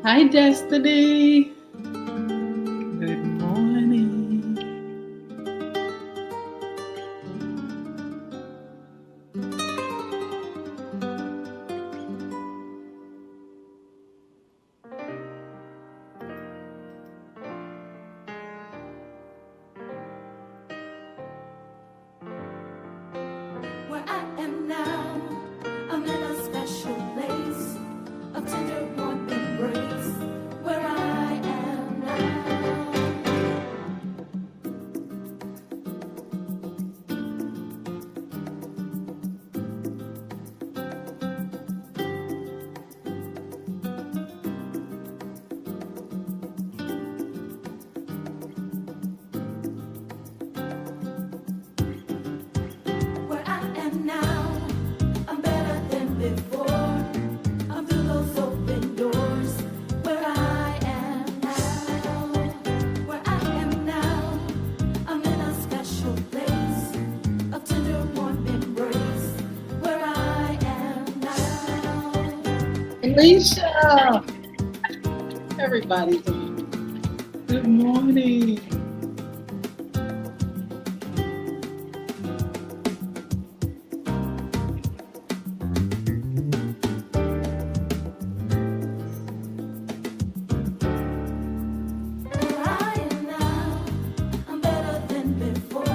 Hi, Destiny. Good morning. Where I am now, I'm in a special place of tender warm embrace. Where I am now, where I am now, I'm better than before. I'm through those open doors. Where I am now, where I am now, I'm in a special place of tender warm embrace. Where I am now. Alicia, everybody's good morning. Where I am now, I'm better than before.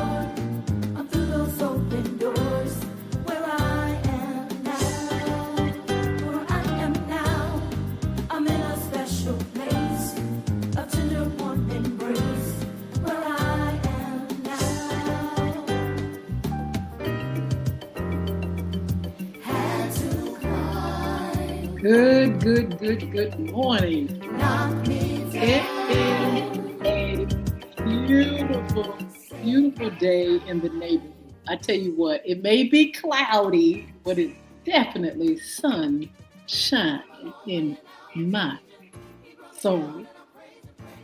I'm through those open doors. Where I am now, where I am now, I'm in a special place of tender warm embrace. Where I am now, had to climb, Good morning. knock me It down. is a beautiful day in the neighborhood. I tell you what, it may be cloudy, but it's definitely sunshine in my soul.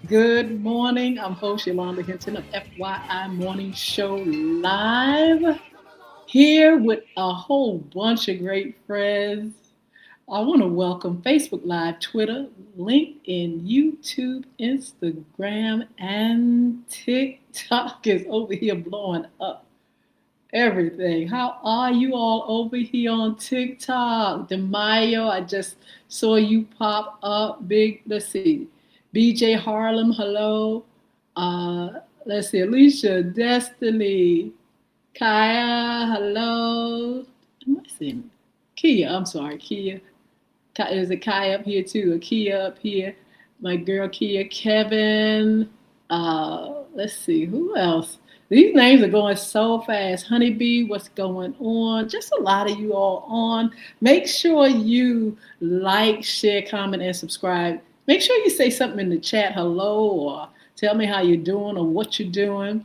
Good morning. I'm host Yolanda Hinton of FYI Morning Show Live, here with a whole bunch of great friends. I want to welcome Facebook Live, Twitter, LinkedIn, YouTube, Instagram, and TikTok is over here blowing up everything. How are you all over here on TikTok? Demayo, I just saw you pop up. Big, let's see. BJ Harlem, hello. Let's see. Alicia, Destiny, Kaya, hello. Am I seeing Kia? I'm sorry, Kia. There's a Kai up here too, a Kia up here. My girl Kia, Kevin. Let's see, who else? These names are going so fast. Honeybee, what's going on? Just a lot of you all on. Make sure you like, share, comment, and subscribe. Make sure you say something in the chat, hello, or tell me how you're doing or what you're doing.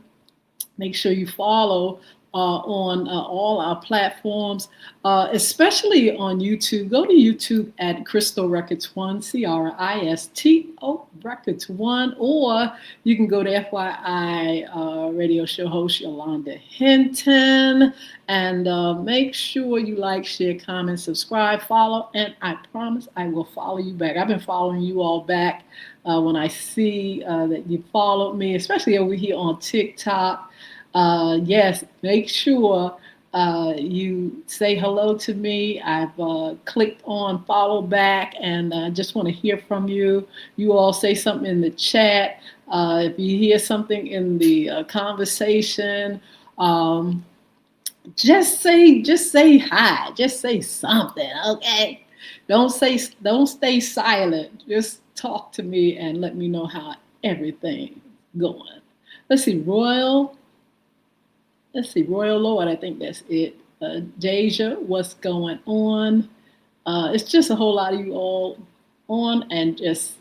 Make sure you follow on all our platforms, especially on YouTube. Go to YouTube at Crystal Records One, Cristo Records One, or you can go to FYI radio show host Yolanda Hinton, and make sure you like, share, comment, subscribe, follow, and I promise I will follow you back. I've been following you all back when I see that you followed me, especially over here on TikTok. Yes, make sure you say hello to me. I've clicked on follow back, and I just want to hear from you. You all say something in the chat. If you hear something in the conversation, um, just say hi. Just say something, okay? Don't stay silent. Just talk to me and let me know how everything's going. Let's see, Royal Lord, I think that's it. Deja, what's going on? It's just a whole lot of you all on, and just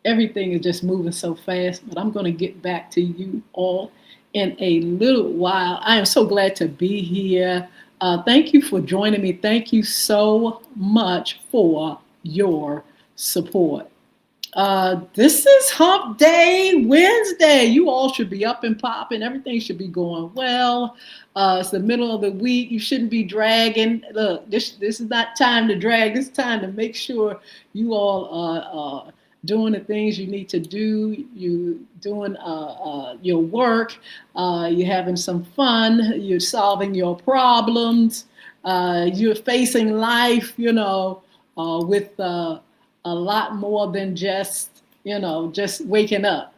everything is just moving so fast. But I'm going to get back to you all in a little while. I am so glad to be here. Thank you for joining me. Thank you so much for your support. This is Hump Day Wednesday. You all should be up and popping. Everything should be going well. It's the middle of the week. You shouldn't be dragging. Look, this is not time to drag. It's time to make sure you all are doing the things you need to do. You doing your work. You're having some fun. You're solving your problems. You're facing life, with a lot more than just waking up.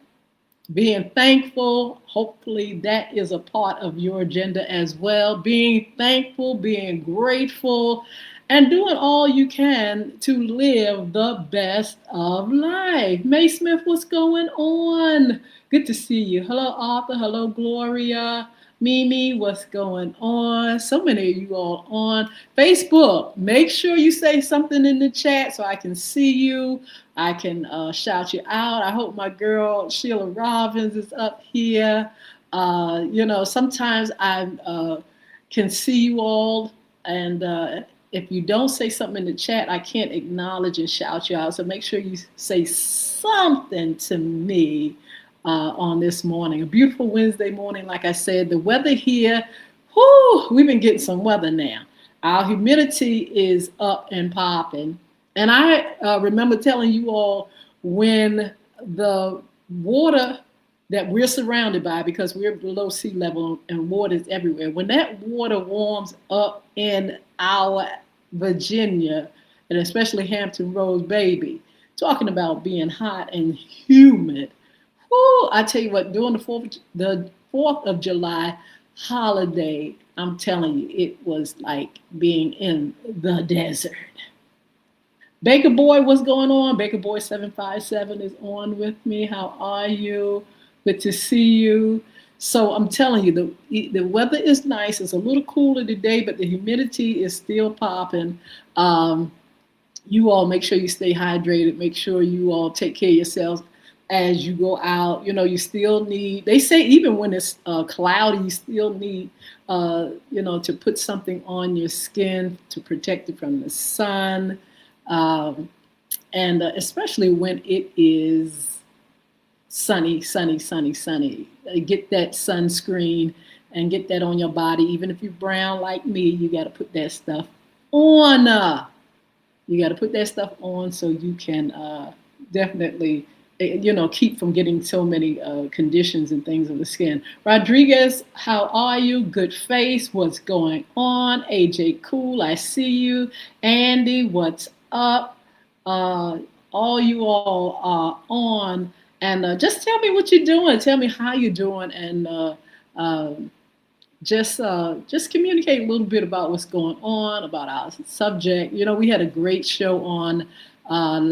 Being thankful, hopefully that is a part of your agenda as well. Being thankful, being grateful, and doing all you can to live the best of life. May Smith, what's going on? Good to see you. Hello, Arthur. Hello, Gloria. Mimi, what's going on? So many of you all on Facebook. Make sure you say something in the chat so I can see you. I can shout you out. I hope my girl Sheila Robbins is up here. Sometimes I can see you all, and if you don't say something in the chat, I can't acknowledge and shout you out. So make sure you say something to me on this morning. A beautiful Wednesday morning, like I said. The weather here, we've been getting some weather now. Our humidity is up and popping. And I remember telling you all when the water that we're surrounded by, because we're below sea level and water is everywhere, when that water warms up in our Virginia, and especially Hampton Roads, baby, talking about being hot and humid. I tell you what, during the 4th of July holiday, I'm telling you, it was like being in the desert. Baker Boy, what's going on? Baker Boy 757 is on with me. How are you? Good to see you. So I'm telling you, the weather is nice. It's a little cooler today, but the humidity is still popping. You all make sure you stay hydrated. Make sure you all take care of yourselves as you go out. You still need, they say even when it's cloudy, you still need, to put something on your skin to protect it from the sun. And especially when it is sunny. Get that sunscreen and get that on your body. Even if you're brown like me, you got to put that stuff on. You got to put that stuff on so you can definitely, keep from getting so many conditions and things of the skin. Rodriguez, how are you? Good face, what's going on? AJ Cool, I see you. Andy, what's up? All you all are on. And just tell me what you're doing. Tell me how you're doing, and just communicate a little bit about what's going on, about our subject. We had a great show on on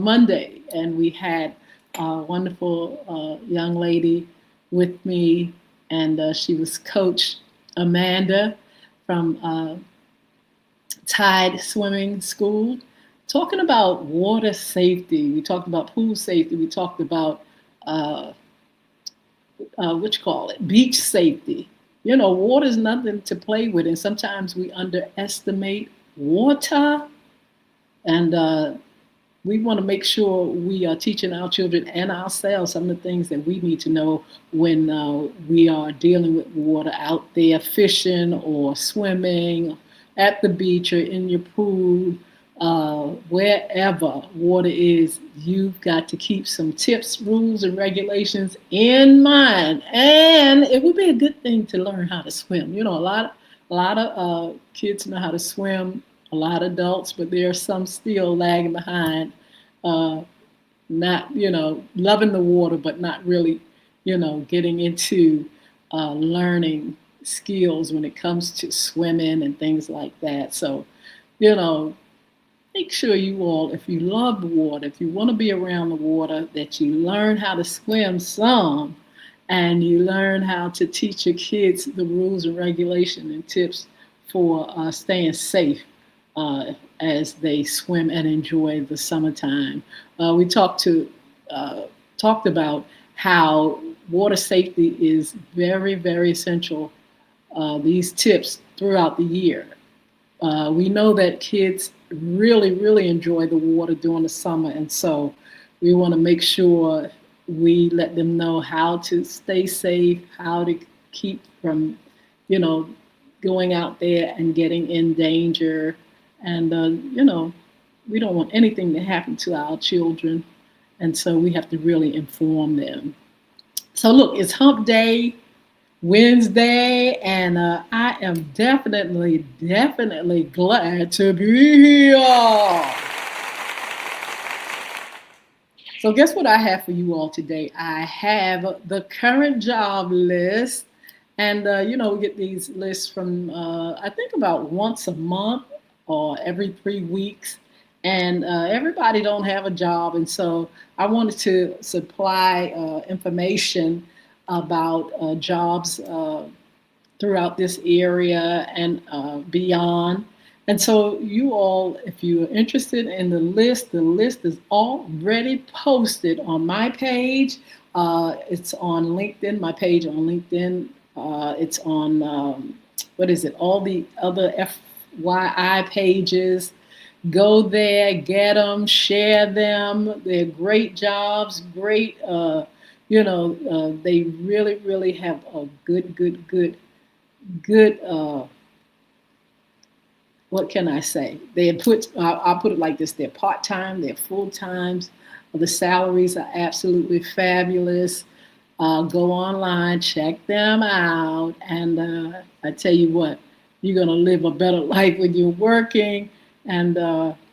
Monday, and we had a wonderful young lady with me, and she was Coach Amanda from Tide Swimming School, talking about water safety. We talked about pool safety. We talked about beach safety. Water is nothing to play with, and sometimes we underestimate water. And we want to make sure we are teaching our children and ourselves some of the things that we need to know when we are dealing with water out there, fishing or swimming at the beach or in your pool. Wherever water is, you've got to keep some tips, rules, and regulations in mind. And it would be a good thing to learn how to swim. A lot of kids know how to swim, a lot of adults, but there are some still lagging behind, not, loving the water, but not really, getting into learning skills when it comes to swimming and things like that. So, make sure you all, if you love the water, if you want to be around the water, that you learn how to swim some, and you learn how to teach your kids the rules and regulations and tips for staying safe as they swim and enjoy the summertime. We talked about how water safety is very, very essential, these tips throughout the year. We know that kids really, really enjoy the water during the summer, and so we want to make sure we let them know how to stay safe, how to keep from, going out there and getting in danger, and We don't want anything to happen to our children, and so we have to really inform them. So look, it's Hump Day Wednesday, and I am definitely glad to be here. So, guess what I have for you all today? I have the current job list, and we get these lists from I think about once a month or every 3 weeks, and everybody don't have a job, and so I wanted to supply information about jobs throughout this area and beyond. And so, you all, if you're interested in the list is already posted on my page. It's on LinkedIn, my page on LinkedIn. It's on, what is it, all the other FYI pages. Go there, get them, share them. They're great jobs, great, they really have a good what can I say? I'll put it like this: they're part time, they're full times. The salaries are absolutely fabulous. Go online, check them out, and I tell you what, you're gonna live a better life when you're working and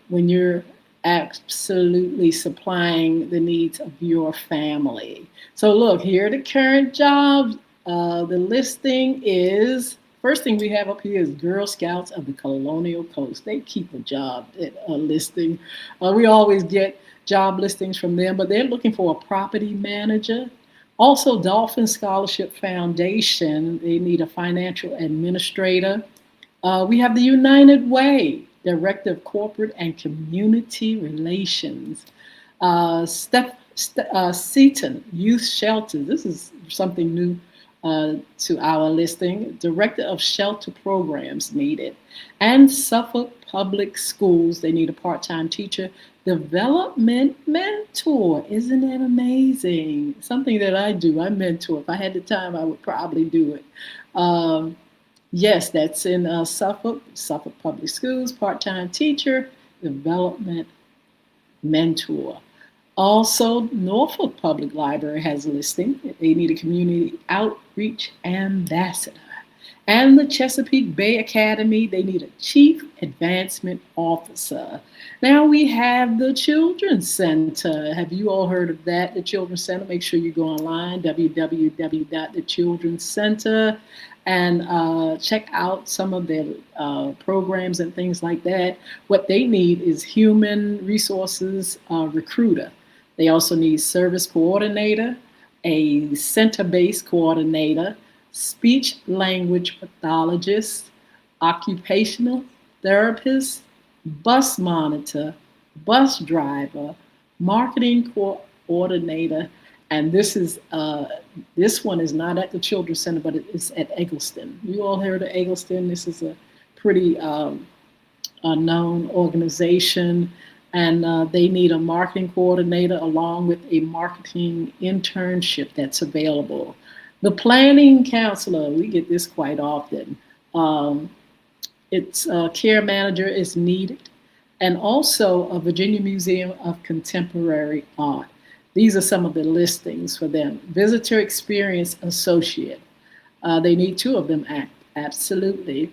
when you're absolutely supplying the needs of your family. So look, here are the current jobs. The listing is, first thing we have up here is Girl Scouts of the Colonial Coast. They keep a job listing. We always get job listings from them, but they're looking for a property manager. Also, Dolphin Scholarship Foundation, they need a financial administrator. We have the United Way, Director of Corporate and Community Relations. Seaton Youth Shelter, this is something new to our listing. Director of Shelter Programs needed. And Suffolk Public Schools, they need a part-time teacher. Development mentor, isn't that amazing? Something that I do, I mentor. If I had the time, I would probably do it. Yes, that's in Suffolk Public Schools, part-time teacher, development mentor. Also, Norfolk Public Library has a listing. They need a community outreach ambassador. And the Chesapeake Bay Academy, they need a chief advancement officer. Now we have the Children's Center. Have you all heard of that? The Children's Center, make sure you go online, www.thechildrenscenter, and check out some of their programs and things like that. What they need is human resources recruiter. They also need service coordinator, a center-based coordinator, speech language pathologist, occupational therapist, bus monitor, bus driver, marketing coordinator, and this one is not at the Children's Center, but it's at Eggleston. You all heard of Eggleston? This is a pretty known organization, and they need a marketing coordinator along with a marketing internship that's available. The planning counselor, we get this quite often. Its care manager is needed, and also a Virginia Museum of Contemporary Art. These are some of the listings for them. Visitor Experience Associate. They need 2 of them, absolutely.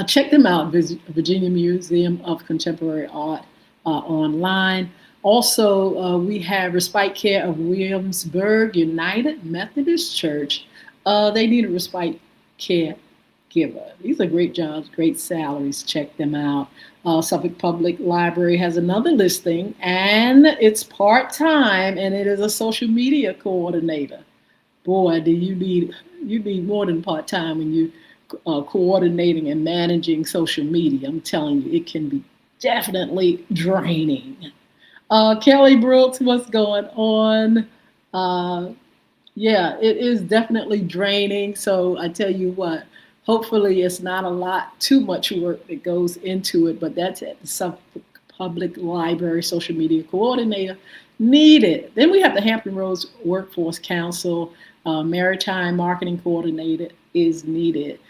Check them out, Virginia Museum of Contemporary Art online. Also, we have Respite Care of Williamsburg United Methodist Church. They need a respite care giver. These are great jobs, great salaries. Check them out. Suffolk Public Library has another listing, and it's part-time, and it is a social media coordinator. Boy, do you need more than part-time when you coordinating and managing social media. I'm telling you, it can be definitely draining. Kelly Brooks, what's going on? Yeah, it is definitely draining. So I tell you what, hopefully it's not too much work that goes into it, but that's at the Suffolk Public Library social media coordinator needed. Then we have the Hampton Roads Workforce Council, maritime marketing coordinator is needed.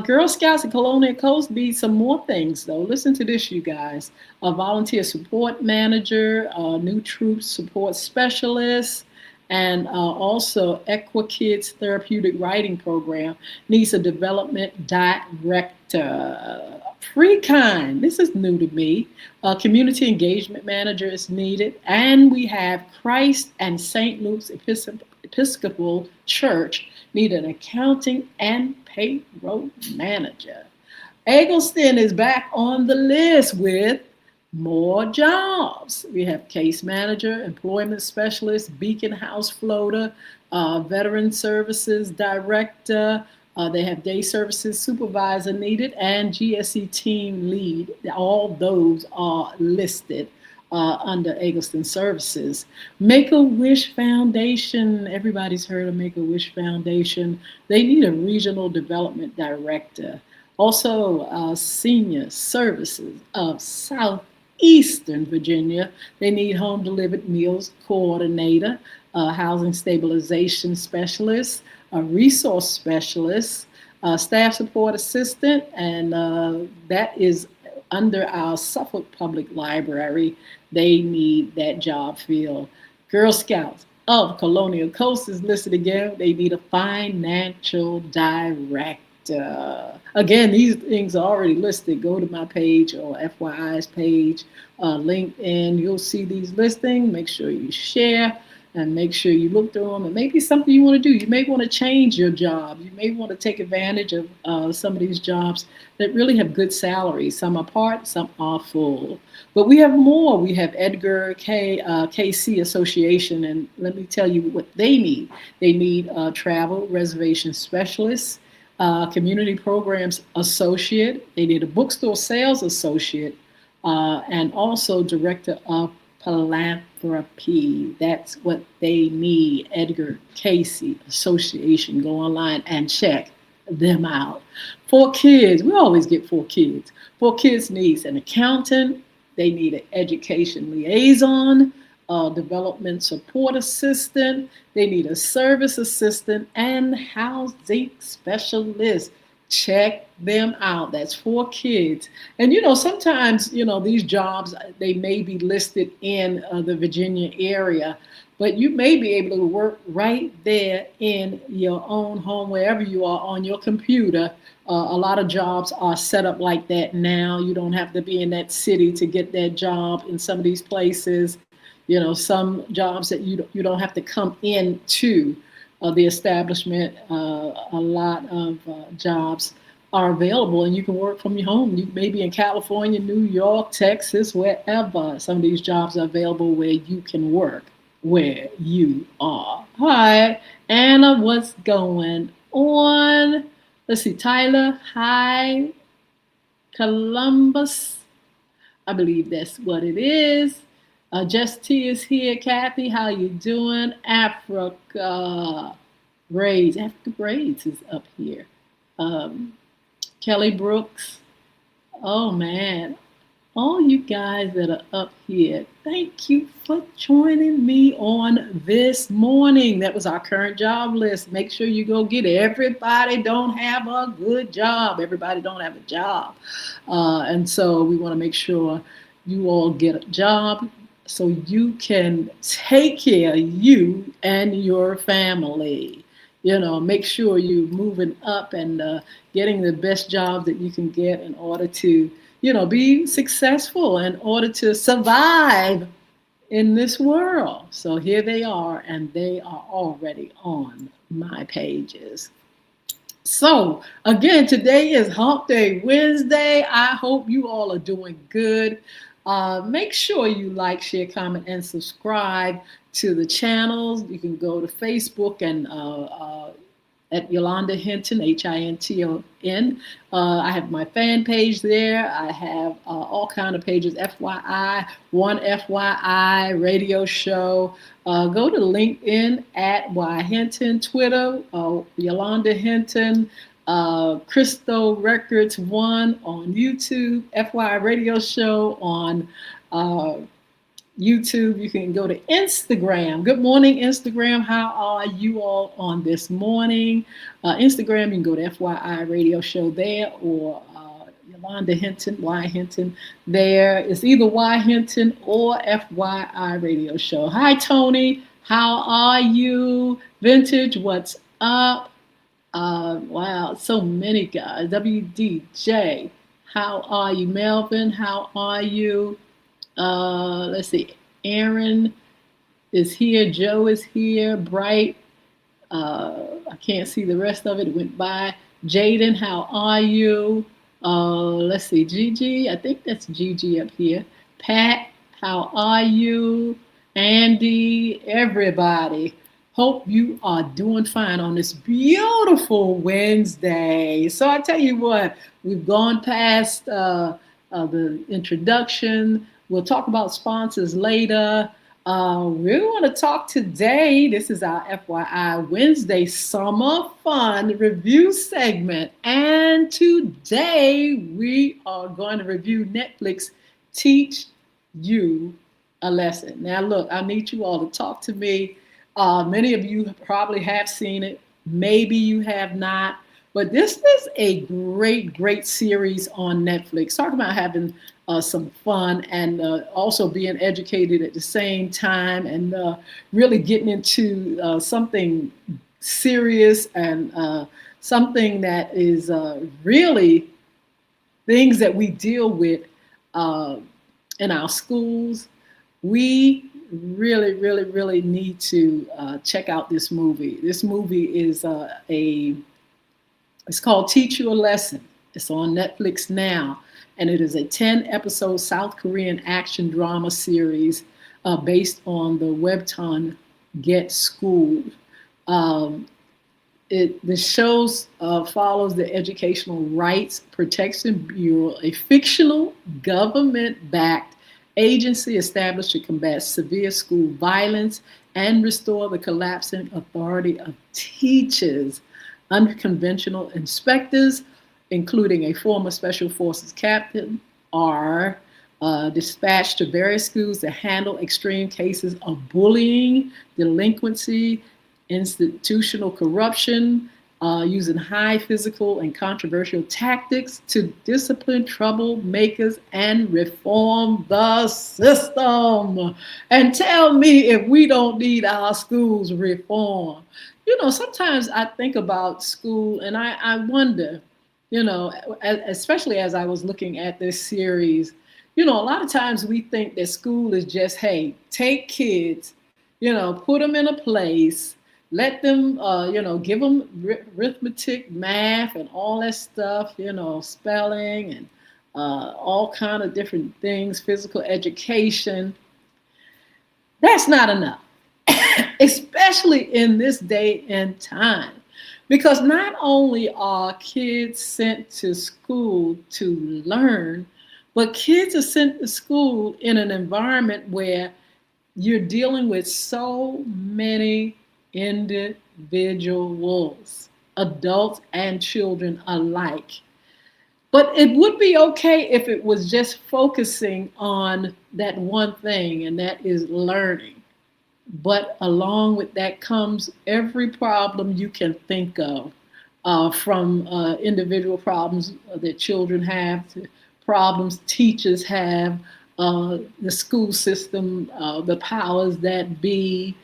Girl Scouts and Colonial Coast need some more things, though. Listen to this, you guys. A volunteer support manager, a new troop support specialist, and also Equa Kids Therapeutic Writing Program needs a development director. Pre-kind, this is new to me. A community engagement manager is needed. And we have Christ and St. Luke's Episcopal Church need an accounting and payroll manager. Eggleston is back on the list with more jobs. We have case manager, employment specialist, Beacon House floater, veteran services director. They have day services supervisor needed and GSE team lead. All those are listed under Eggleston Services. Make-A-Wish Foundation, everybody's heard of Make-A-Wish Foundation. They need a regional development director. Also, senior services of Southeastern Virginia. They need home delivered meals coordinator, housing stabilization specialist, a resource specialist, staff support assistant, and that is under our Suffolk Public Library. They need that job filled. Girl Scouts of Colonial Coast is listed again. They need a financial director. Again, these things are already listed. Go to my page or FYI's page, LinkedIn. You'll see these listings. Make sure you share and make sure you look through them. And maybe something you want to do. You may want to change your job. You may want to take advantage of some of these jobs that really have good salaries. Some are part, some are full. But we have more. We have Edgar KC Association, and let me tell you what they need. They need a travel reservation specialist, community programs associate. They need a bookstore sales associate, and also director of philanthropy. That's what they need. Edgar Casey Association. Go online and check them out. For kids, we always get 4 kids. 4 kids needs an accountant. They need an education liaison, a development support assistant. They need a service assistant and housing specialist. Check them out. That's 4 kids. And sometimes these jobs, they may be listed in the Virginia area, but you may be able to work right there in your own home, wherever you are, on your computer. A lot of jobs are set up like that now. You don't have to be in that city to get that job in some of these places. Some jobs that you don't have to come into the establishment. A lot of jobs are available and you can work from your home. You may be in California, New York, Texas, wherever. Some of these jobs are available where you can work where you are. Hi, Anna, what's going on? Let's see, Tyler, hi, Columbus. I believe that's what it is. Just T is here. Kathy, how you doing? Africa Braids is up here. Kelly Brooks. Oh man, all you guys that are up here, thank you for joining me on this morning. That was our current job list. Make sure you go get it. Everybody don't have a good job. Everybody don't have a job. And so we want to make sure you all get a job so you can take care of you and your family. Make sure you're moving up and getting the best job that you can get in order to, be successful, in order to survive in this world. So here they are, and they are already on my pages. So again, today is Hump Day Wednesday. I hope you all are doing good. Make sure you like, share, comment, and subscribe to the channels. You can go to Facebook and at Yolanda Hinton, Hinton. I have my fan page there. I have all kind of pages, FYI, one FYI, radio show. Go to LinkedIn at Y Hinton, Twitter, Yolanda Hinton, Crystal Records 1 on YouTube, FYI radio show on YouTube. You can go to Instagram. Good morning, Instagram. How are you all on this morning? Instagram, you can go to FYI Radio Show there, or Yolanda Hinton, Y Hinton there. It's either Y Hinton or FYI Radio Show. Hi, Tony. How are you? Vintage, what's up? Wow, so many guys. WDJ, how are you? Melvin, how are you? Let's see. Aaron is here. Joe is here. Bright. I can't see the rest of it. It went by. Jaden, how are you? Let's see. Gigi. I think that's Gigi up here. Pat, how are you? Andy, everybody. Hope you are doing fine on this beautiful Wednesday. So I tell you what, we've gone past the introduction. We'll talk about sponsors later. We want to talk today. This is our FYI Wednesday Summer Fun Review segment. And today we are going to review Netflix Teach You a Lesson. Now, look, I need you all to talk to me. Many of you probably have seen it. Maybe you have not. But this is a great, great series on Netflix. Talk about having some fun and also being educated at the same time, and really getting into something serious and something that is really things that we deal with in our schools. We really, really, really need to check out this movie. This movie is it's called Teach You a Lesson. It's on Netflix now, and it is a 10-episode South Korean action drama series based on the webtoon Get Schooled. The show follows the Educational Rights Protection Bureau, a fictional government-backed agency established to combat severe school violence and restore the collapsing authority of teachers. Unconventional inspectors, including a former Special Forces captain, are dispatched to various schools to handle extreme cases of bullying, delinquency, institutional corruption, using high physical and controversial tactics to discipline troublemakers and reform the system. And tell me if we don't need our schools reform. You know, sometimes I think about school and I wonder, you know, especially as I was looking at this series, you know, a lot of times we think that school is just, hey, take kids, you know, put them in a place, let them, you know, give them arithmetic, math, and all that stuff, you know, spelling and all kind of different things, physical education. That's not enough, especially in this day and time, because not only are kids sent to school to learn, but kids are sent to school in an environment where you're dealing with so many individuals, adults and children alike. But it would be okay if it was just focusing on that one thing, and that is learning. But along with that comes every problem you can think of, from individual problems that children have to problems teachers have, the school system, the powers that be,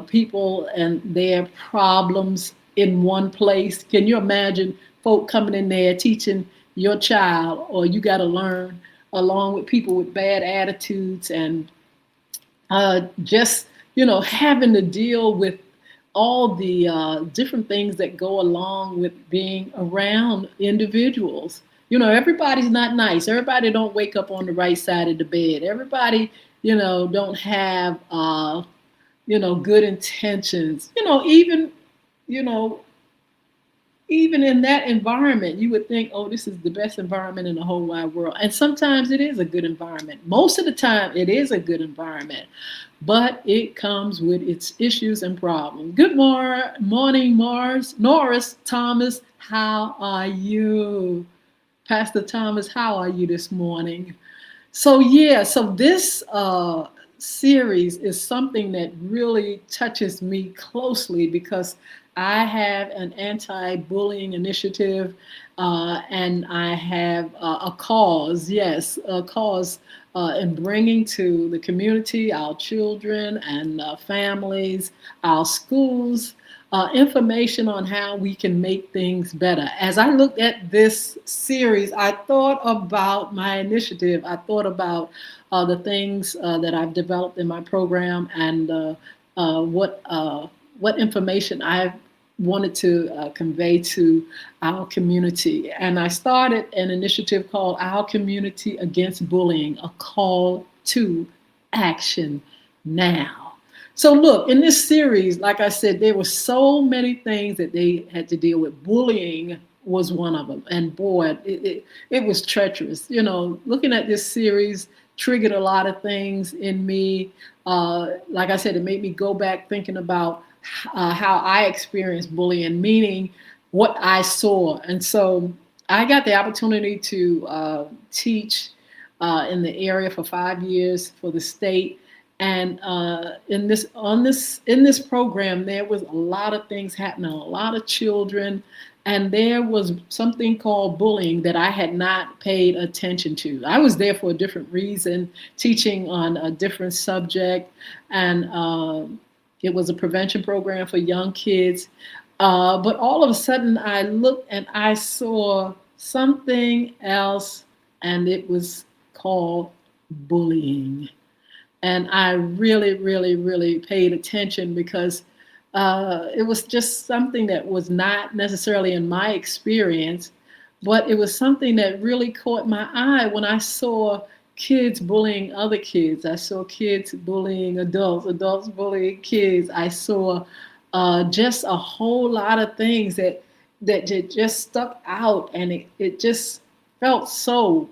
people and their problems in one place. Can you imagine folk coming in there teaching your child, or you got to learn along with people with bad attitudes and just, you know, having to deal with all the different things that go along with being around individuals. You know, everybody's not nice. Everybody don't wake up on the right side of the bed. Everybody, you know, don't have, you know, good intentions. You know, even in that environment, you would think, oh, this is the best environment in the whole wide world. And sometimes it is a good environment. Most of the time, it is a good environment, but it comes with its issues and problems. Good morning, Norris Thomas. How are you? Pastor Thomas, how are you this morning? So yeah, so this series is something that really touches me closely because I have an anti-bullying initiative, and I have a cause, yes, a cause in bringing to the community, our children and families, our schools, information on how we can make things better. As I looked at this series, I thought about my initiative. I thought about the things that I've developed in my program and what information I wanted to convey to our community. And I started an initiative called Our Community Against Bullying, a call to action now. So look, in this series, like I said, there were so many things that they had to deal with. Bullying was one of them. And boy, it was treacherous. You know, looking at this series triggered a lot of things in me. Like I said, it made me go back thinking about how I experienced bullying, meaning what I saw. And so I got the opportunity to teach in the area for 5 years for the state. And in this program, there was a lot of things happening, a lot of children, and there was something called bullying that I had not paid attention to. I was there for a different reason, teaching on a different subject, and it was a prevention program for young kids. But all of a sudden, I looked and I saw something else, and it was called bullying. And I really, really, really paid attention because it was just something that was not necessarily in my experience, but it was something that really caught my eye when I saw kids bullying other kids. I saw kids bullying adults, adults bullying kids. I saw just a whole lot of things that just stuck out, and it just felt so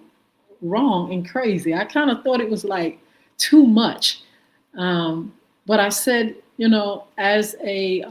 wrong and crazy. I kind of thought it was like too much. But I said, you know, as a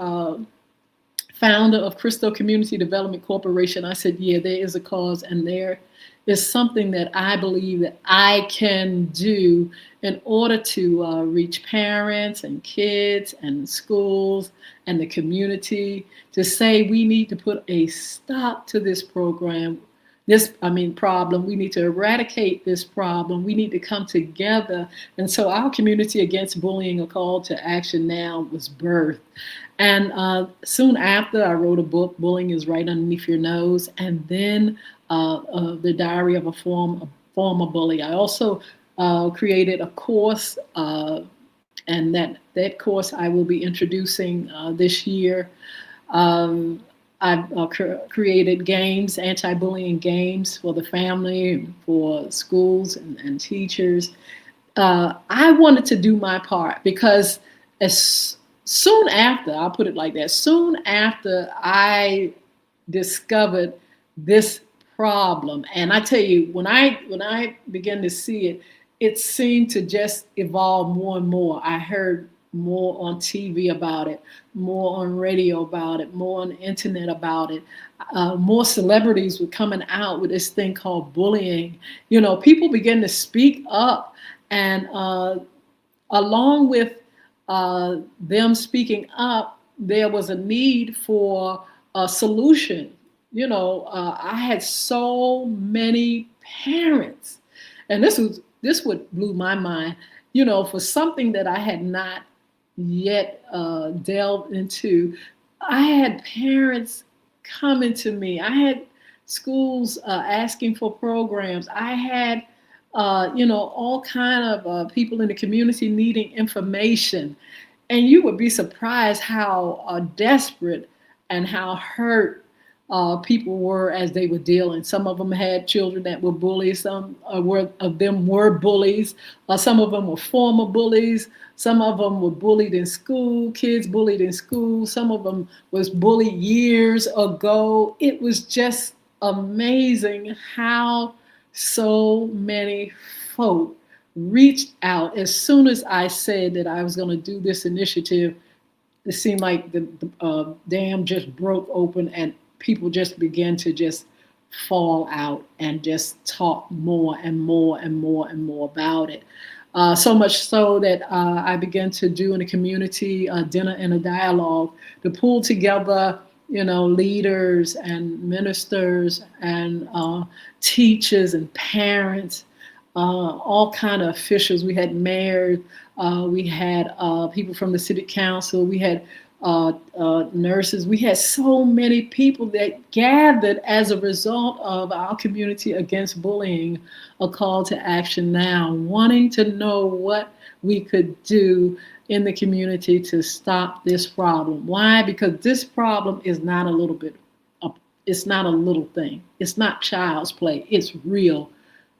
founder of Crystal Community Development Corporation, I said, yeah, there is a cause and there is something that I believe that I can do in order to reach parents and kids and schools and the community to say we need to put a stop to this problem. We need to eradicate this problem. We need to come together. And so our Community Against Bullying, a call to action now, was birthed. And soon after, I wrote a book, Bullying is Right Underneath Your Nose, and then The Diary of a Former Bully. I also created a course, and that course I will be introducing this year. I've created games, anti-bullying games for the family, for schools and teachers. I wanted to do my part because as soon after, I'll put it like that, soon after I discovered this problem, and I tell you, when I began to see it, it seemed to just evolve more and more. I heard more on TV about it, more on radio about it, more on the internet about it. More celebrities were coming out with this thing called bullying. You know, people began to speak up, and along with them speaking up, there was a need for a solution. You know, I had so many parents, and this would blew my mind. You know, for something that I had not yet delved into, I had parents coming to me. I had schools asking for programs. I had, all kind of people in the community needing information. And you would be surprised how desperate and how hurt people were as they were dealing. Some of them had children that were bullies. Some of them were bullies. Some of them were former bullies. Some of them were bullied in school, kids bullied in school. Some of them was bullied years ago. It was just amazing how so many folk reached out. As soon as I said that I was going to do this initiative, it seemed like the dam just broke open and people just began to just fall out and just talk more and more and more and more about it. So much so that I began to do in the community a dinner and a dialogue to pull together, leaders and ministers and teachers and parents, all kind of officials. We had mayors, we had people from the city council, we had nurses. We had so many people that gathered as a result of our Community Against Bullying, a call to action now, wanting to know what we could do in the community to stop this problem. Why? Because this problem is not a little bit, it's not a little thing. It's not child's play. It's real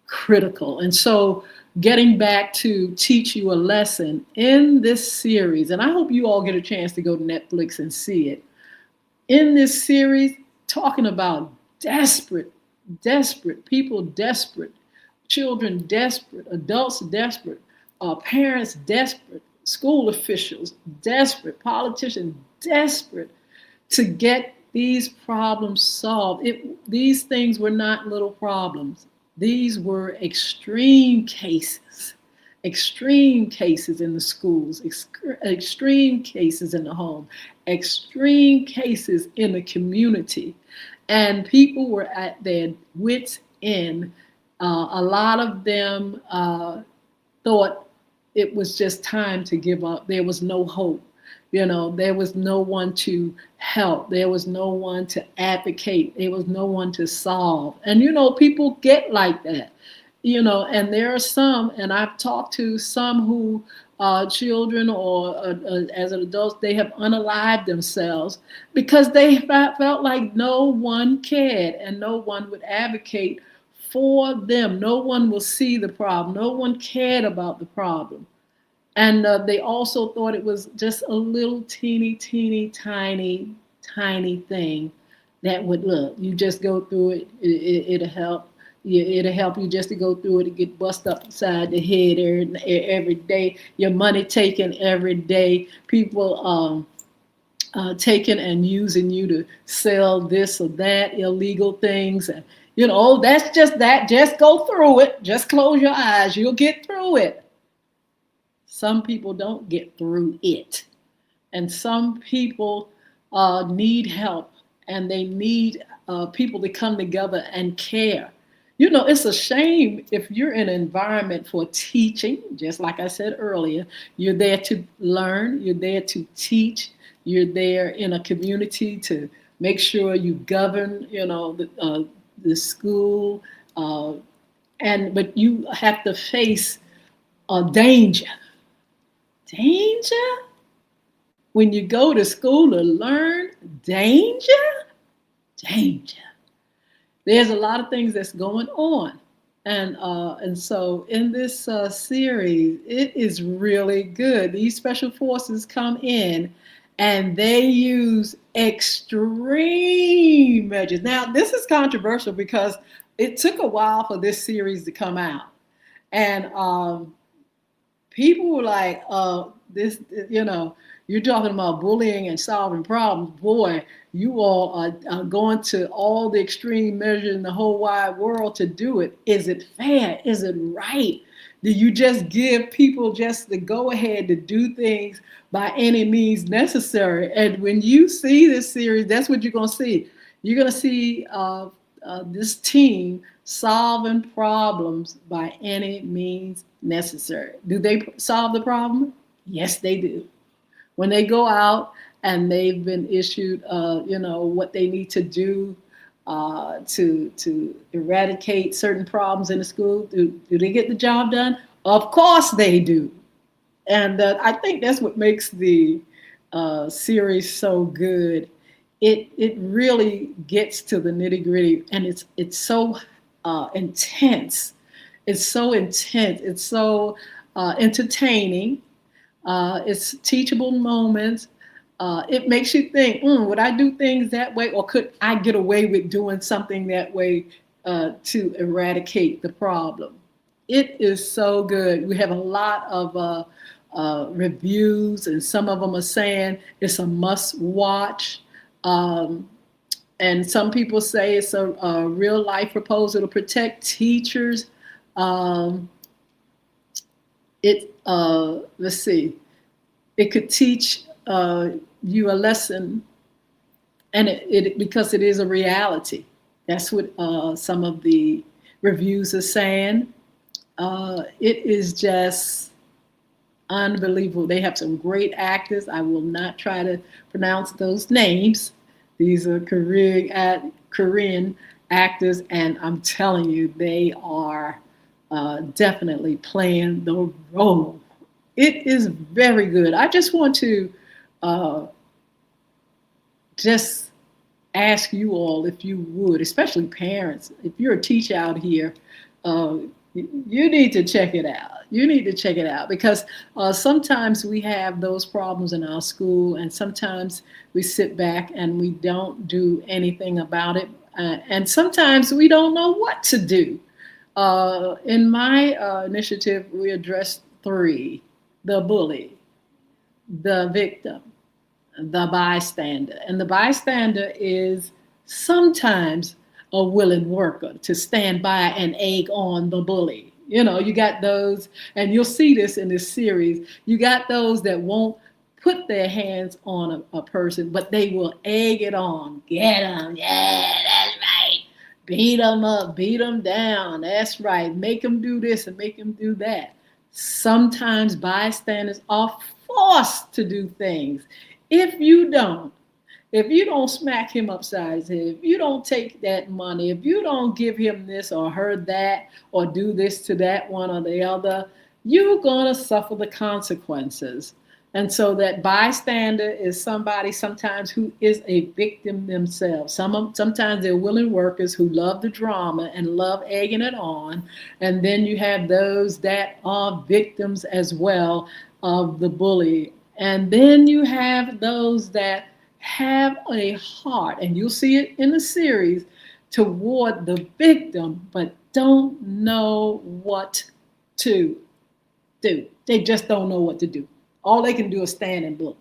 critical. And so getting back to teach you a lesson in this series, and I hope you all get a chance to go to Netflix and see it. In this series, talking about desperate people, desperate children, desperate adults, desperate parents, desperate school officials, desperate politicians, desperate to get these problems solved. These things were not little problems. These were extreme cases in the schools, extreme cases in the home, extreme cases in the community. And people were at their wits' end. A lot of them thought it was just time to give up. There was no hope. There was no one to help. There was no one to advocate. There was no one to solve. And, people get like that, and there are some, and I've talked to some who children or as adults, they have unalived themselves because they felt like no one cared and no one would advocate for them. No one will see the problem. No one cared about the problem. And they also thought it was just a little teeny, tiny thing that would, look, you just go through it, it'll help. It'll help you just to go through it and get bust up inside the head every day. Your money taken every day. People taking and using you to sell this or that illegal things. And, that's just that. Just go through it. Just close your eyes. You'll get through it. Some people don't get through it. And some people need help, and they need people to come together and care. It's a shame if you're in an environment for teaching, just like I said earlier, you're there to learn, you're there to teach, you're there in a community to make sure you govern, the school, but you have to face danger. Danger? When you go to school to learn, danger? There's a lot of things that's going on. And so in this series, it is really good. These special forces come in and they use extreme measures. Now, this is controversial because it took a while for this series to come out. And people were like, you're talking about bullying and solving problems. Boy, you all are going to all the extreme measures in the whole wide world to do it. Is it fair? Is it right? Do you just give people just the go ahead to do things by any means necessary? And when you see this series, that's what you're going to see. You're going to see this team solving problems by any means necessary. Do they solve the problem? Yes, they do. When they go out and they've been issued, what they need to do to eradicate certain problems in the school, do they get the job done? Of course they do. And I think that's what makes the series so good. It really gets to the nitty gritty, and it's so intense. It's so intense. It's so entertaining. It's teachable moments. It makes you think, would I do things that way, or could I get away with doing something that way to eradicate the problem? It is so good. We have a lot of reviews, and some of them are saying it's a must watch. And And some people say it's a real life proposal to protect teachers. Um, let's see, it could teach you a lesson, and it because it is a reality. That's what some of the reviews are saying. It is just unbelievable. They have some great actors. I will not try to pronounce those names. These are Korean actors, and I'm telling you, they are definitely playing the role. It is very good. I just want to uh, just ask you all if you would, especially parents, if you're a teacher out here, uh, you need to check it out. You need to check it out because sometimes we have those problems in our school, and sometimes we sit back and we don't do anything about it. And sometimes we don't know what to do. In my initiative, we addressed three: the bully, the victim, the bystander. And the bystander is sometimes a willing worker to stand by and egg on the bully. You know, you got those, and you'll see this in this series. You got those that won't put their hands on a person, but they will egg it on. Get them. Yeah, that's right. Beat them up, beat them down. That's right. Make them do this and make them do that. Sometimes bystanders are forced to do things. If you don't, if you don't smack him upside his head, if you don't take that money, if you don't give him this or her that, or do this to that one or the other, you're going to suffer the consequences. And so that bystander is somebody sometimes who is a victim themselves. Sometimes they're willing workers who love the drama and love egging it on. And then you have those that are victims as well of the bully. And then you have those that have a heart, and you'll see it in the series, toward the victim, but don't know what to do. They just don't know what to do. All they can do is stand and look.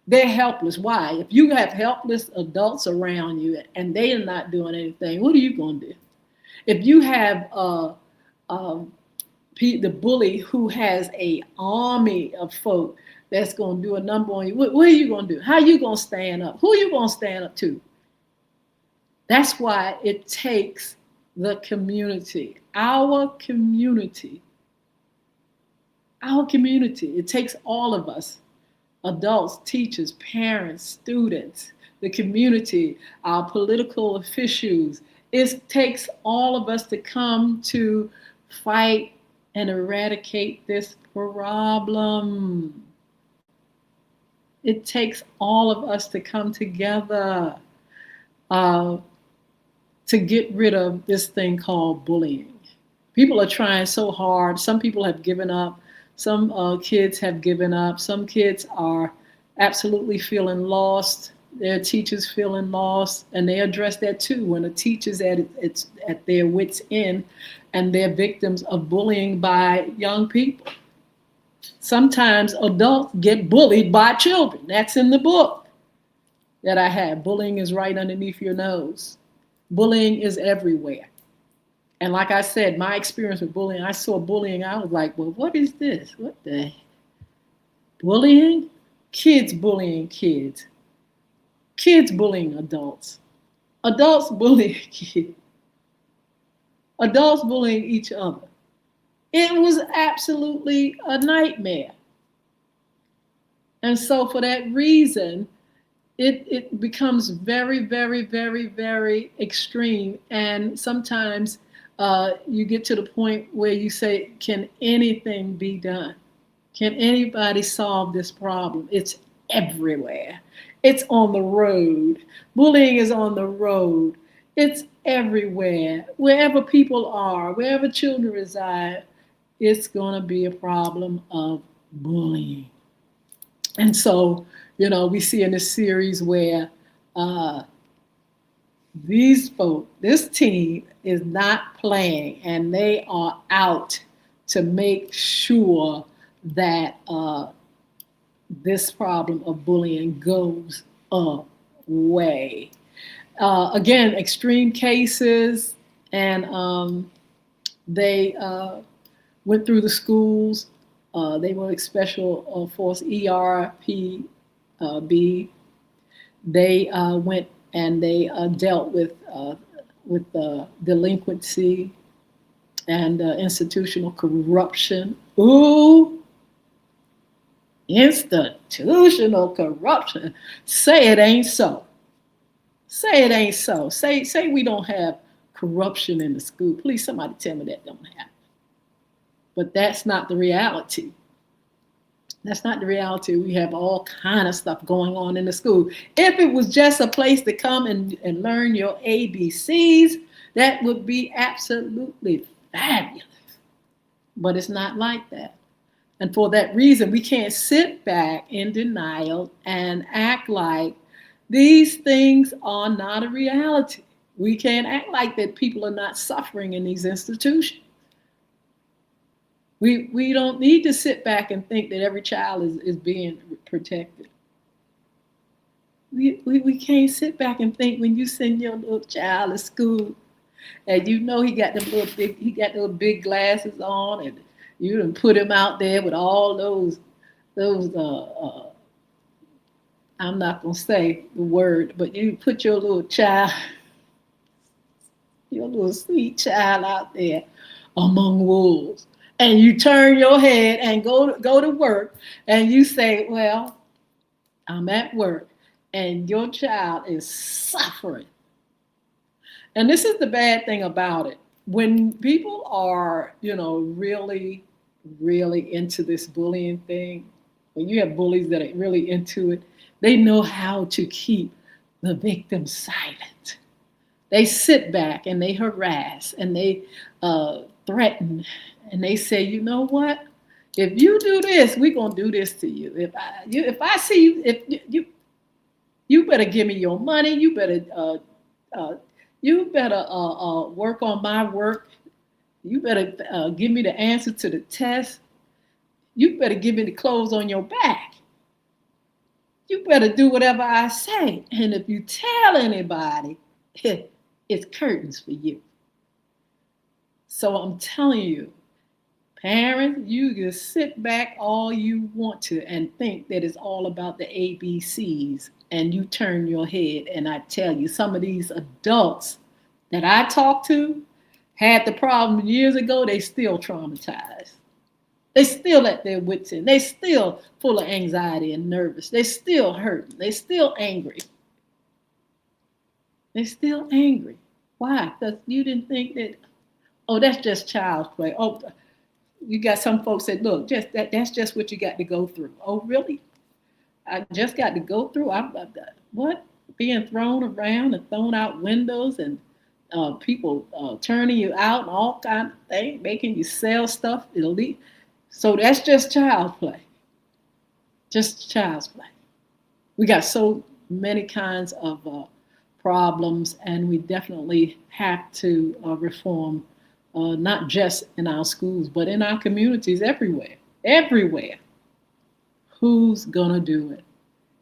They're helpless. Why? If you have helpless adults around you and they are not doing anything, what are you going to do? If you have the bully who has an army of folk that's going to do a number on you, what are you going to do? How are you going to stand up? Who are you going to stand up to? That's why it takes the community, our community. Our community. It takes all of us, adults, teachers, parents, students, the community, our political officials. It takes all of us to come to fight and eradicate this problem. It takes all of us to come together to get rid of this thing called bullying. People are trying so hard. Some people have given up. Some kids have given up. Some kids are absolutely feeling lost. Their teachers feeling lost, and they address that too. When a teacher's at their wits' end, and they're victims of bullying by young people. Sometimes adults get bullied by children. That's in the book that I have. Bullying is right underneath your nose. Bullying is everywhere. And like I said, my experience with bullying, I saw bullying, I was like, well, what is this? What the bullying? Kids bullying kids. Kids bullying adults. Adults bullying kids. Adults bullying each other. It was absolutely a nightmare. And so for that reason, it becomes very, very, very, very extreme. And sometimes you get to the point where you say, can anything be done? Can anybody solve this problem? It's everywhere. It's on the road. Bullying is on the road. It's everywhere. Wherever people are, wherever children reside, it's going to be a problem of bullying. And so, you know, we see in this series where these folk, this team is not playing, and they are out to make sure that this problem of bullying goes away. Again, extreme cases, and they went through the schools. They were like special force ERPB. They went and they dealt with delinquency and institutional corruption. Ooh, institutional corruption. Say it ain't so. Say it ain't so. Say we don't have corruption in the school. Please, somebody tell me that don't happen. But that's not the reality. That's not the reality. We have all kind of stuff going on in the school. If it was just a place to come and learn your ABCs, that would be absolutely fabulous. But it's not like that. And for that reason, we can't sit back in denial and act like these things are not a reality. We can't act like that people are not suffering in these institutions. We don't need to sit back and think that every child is being protected. We can't sit back and think when you send your little child to school and you know he got those big glasses on, and you done put him out there with all those I'm not gonna say the word, but you put your little child, your little sweet child out there among wolves. And you turn your head and go to work, and you say, well, I'm at work, and your child is suffering. And this is the bad thing about it. When people are, really, really into this bullying thing, when you have bullies that are really into it, they know how to keep the victim silent. They sit back and they harass and they threaten. And they say, you know what? If you do this, we're gonna do this to you. If I see you, if you better give me your money. You better work on my work. You better give me the answer to the test. You better give me the clothes on your back. You better do whatever I say. And if you tell anybody, it's curtains for you. So I'm telling you, parents, you can sit back all you want to and think that it's all about the ABCs, and you turn your head. And I tell you, some of these adults that I talked to had the problem years ago. They still traumatized. They still at their wits' end. They still full of anxiety and nervous. They still hurt. They still angry. They still angry. Why? Because you didn't think that, oh, that's just child's play. Oh, you got some folks that look, that's just what you got to go through. Oh, really? I just got to go through. What? Being thrown around and thrown out windows, and people turning you out and all kind of things, making you sell stuff illegal. So that's just child's play. Just child's play. We got so many kinds of problems, and we definitely have to reform. Not just in our schools, but in our communities everywhere. Everywhere. Who's gonna do it?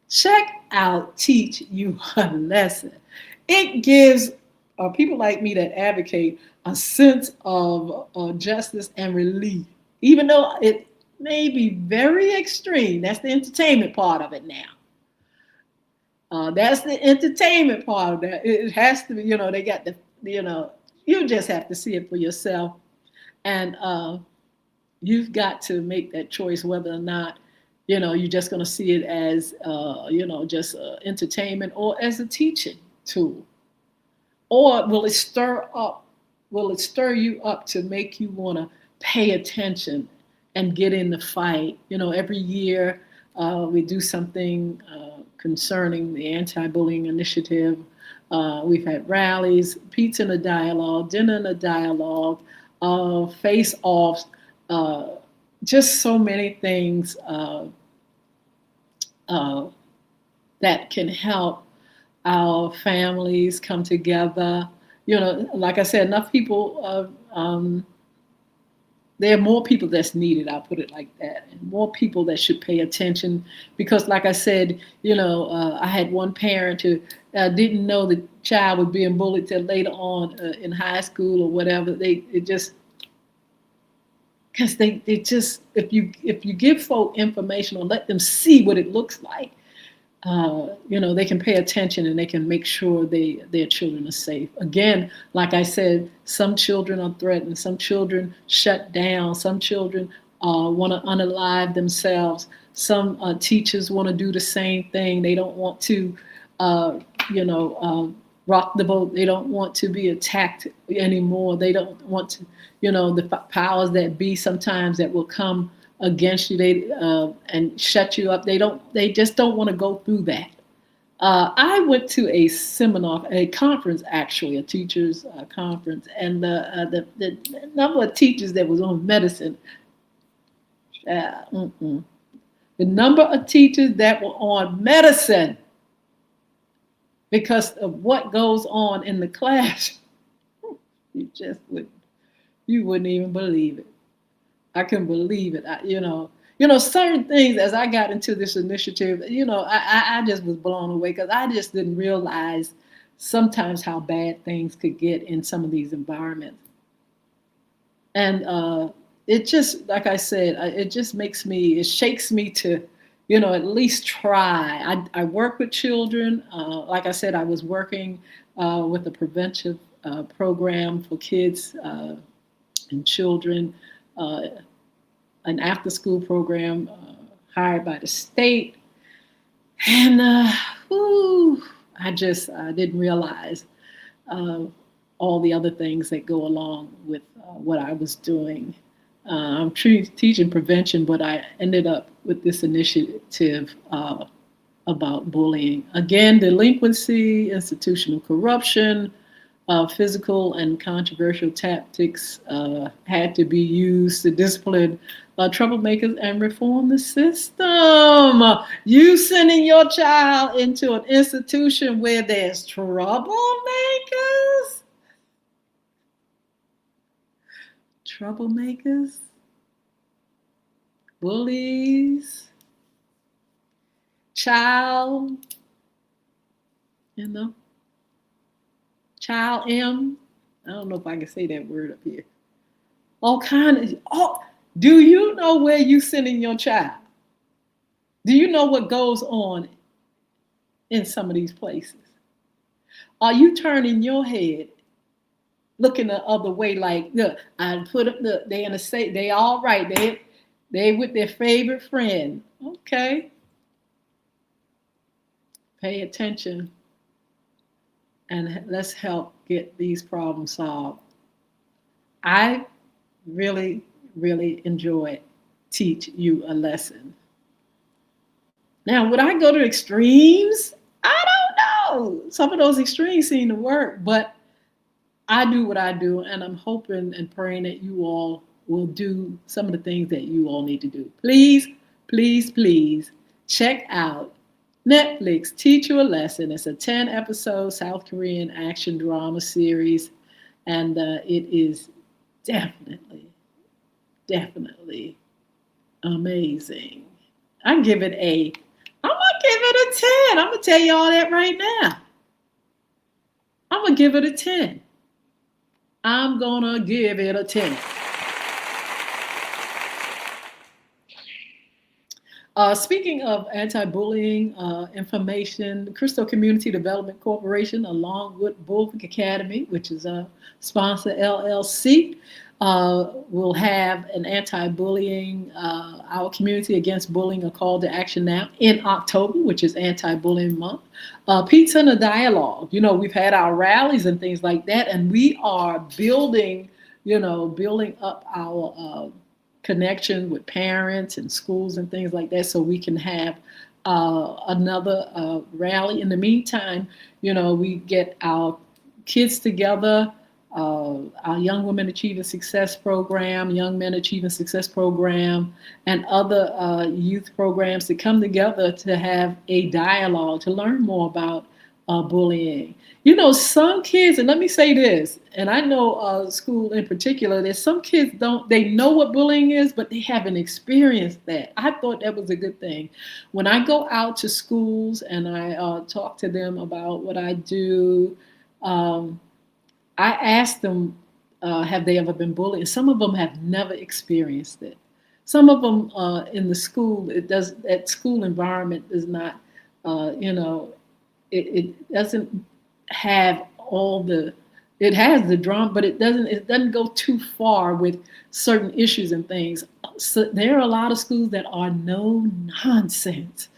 Check out Teach You a Lesson. It gives people like me that advocate a sense of justice and relief, even though it may be very extreme. That's the entertainment part of it now. That's the entertainment part of that. It has to be, they got the, you just have to see it for yourself. And you've got to make that choice whether or not, you're just going to see it as, just entertainment or as a teaching tool. Or will it stir you up to make you want to pay attention and get in the fight? Every year we do something concerning the anti-bullying initiative. We've had rallies, pizza in a dialogue, dinner in a dialogue, face-offs, just so many things that can help our families come together. Like I said, enough people there are more people that's needed. I'll put it like that, and more people that should pay attention because, like I said, I had one parent who didn't know the child was being bullied till later on in high school or whatever. It just because they just if you give folk information or let them see what it looks like, they can pay attention and they can make sure their children are safe. Again, like I said, some children are threatened, some children shut down, some children want to unalive themselves. Some teachers want to do the same thing. They don't want to, rock the boat. They don't want to be attacked anymore. They don't want to, the powers that be sometimes that will come against you and shut you up. They just don't want to go through that. I went to a seminar, a conference actually, a teachers conference, and the number of teachers that was on medicine, the number of teachers that were on medicine because of what goes on in the class, you wouldn't even believe it. I couldn't believe it. Certain things as I got into this initiative, I just was blown away because I just didn't realize sometimes how bad things could get in some of these environments. And it just, like I said, it shakes me to, at least try. I work with children. Like I said, I was working with a preventive program for kids and children. An after-school program hired by the state, and I didn't realize all the other things that go along with what I was doing. I'm teaching prevention, but I ended up with this initiative about bullying. Again, delinquency, institutional corruption, physical and controversial tactics had to be used to discipline troublemakers and reform the system. You sending your child into an institution where there's troublemakers, bullies, child M. I don't know if I can say that word up here. Do you know where you sending your child? Do you know what goes on in some of these places? Are you turning your head, looking the other way like, look, I put up they in a say they all right, they with their favorite friend. Okay. Pay attention and let's help get these problems solved. I really, really enjoy teach you a lesson. Now, would I go to extremes? I don't know. Some of those extremes seem to work, but I do what I do, and I'm hoping and praying that you all will do some of the things that you all need to do. Please, please, please check out Netflix, Teach You a Lesson. It's a 10-episode South Korean action drama series, and it is definitely amazing. I'm gonna give it a 10. I'm gonna tell you all that right now. I'm gonna give it a 10. I'm gonna give it a 10. Speaking of anti-bullying information, Crystal Community Development Corporation, along with Bullock Academy, which is a sponsor LLC, will have an anti-bullying, our community against bullying, a call to action now in October, which is anti-bullying month. Pizza and a dialogue. We've had our rallies and things like that, and we are building up our connection with parents and schools and things like that, so we can have another rally. In the meantime, we get our kids together, our Young Women Achieving Success program, Young Men Achieving Success program, and other youth programs to come together to have a dialogue, to learn more about bullying. You know, some kids, and let me say this, and I know school in particular, that some kids they know what bullying is, but they haven't experienced that. I thought that was a good thing. When I go out to schools and I talk to them about what I do, um, I ask them, have they ever been bullied? Some of them have never experienced it. Some of them in the school, that school environment is not, you know, it doesn't have all the, it has the drama, but it doesn't go too far with certain issues and things. So there are a lot of schools that are no nonsense.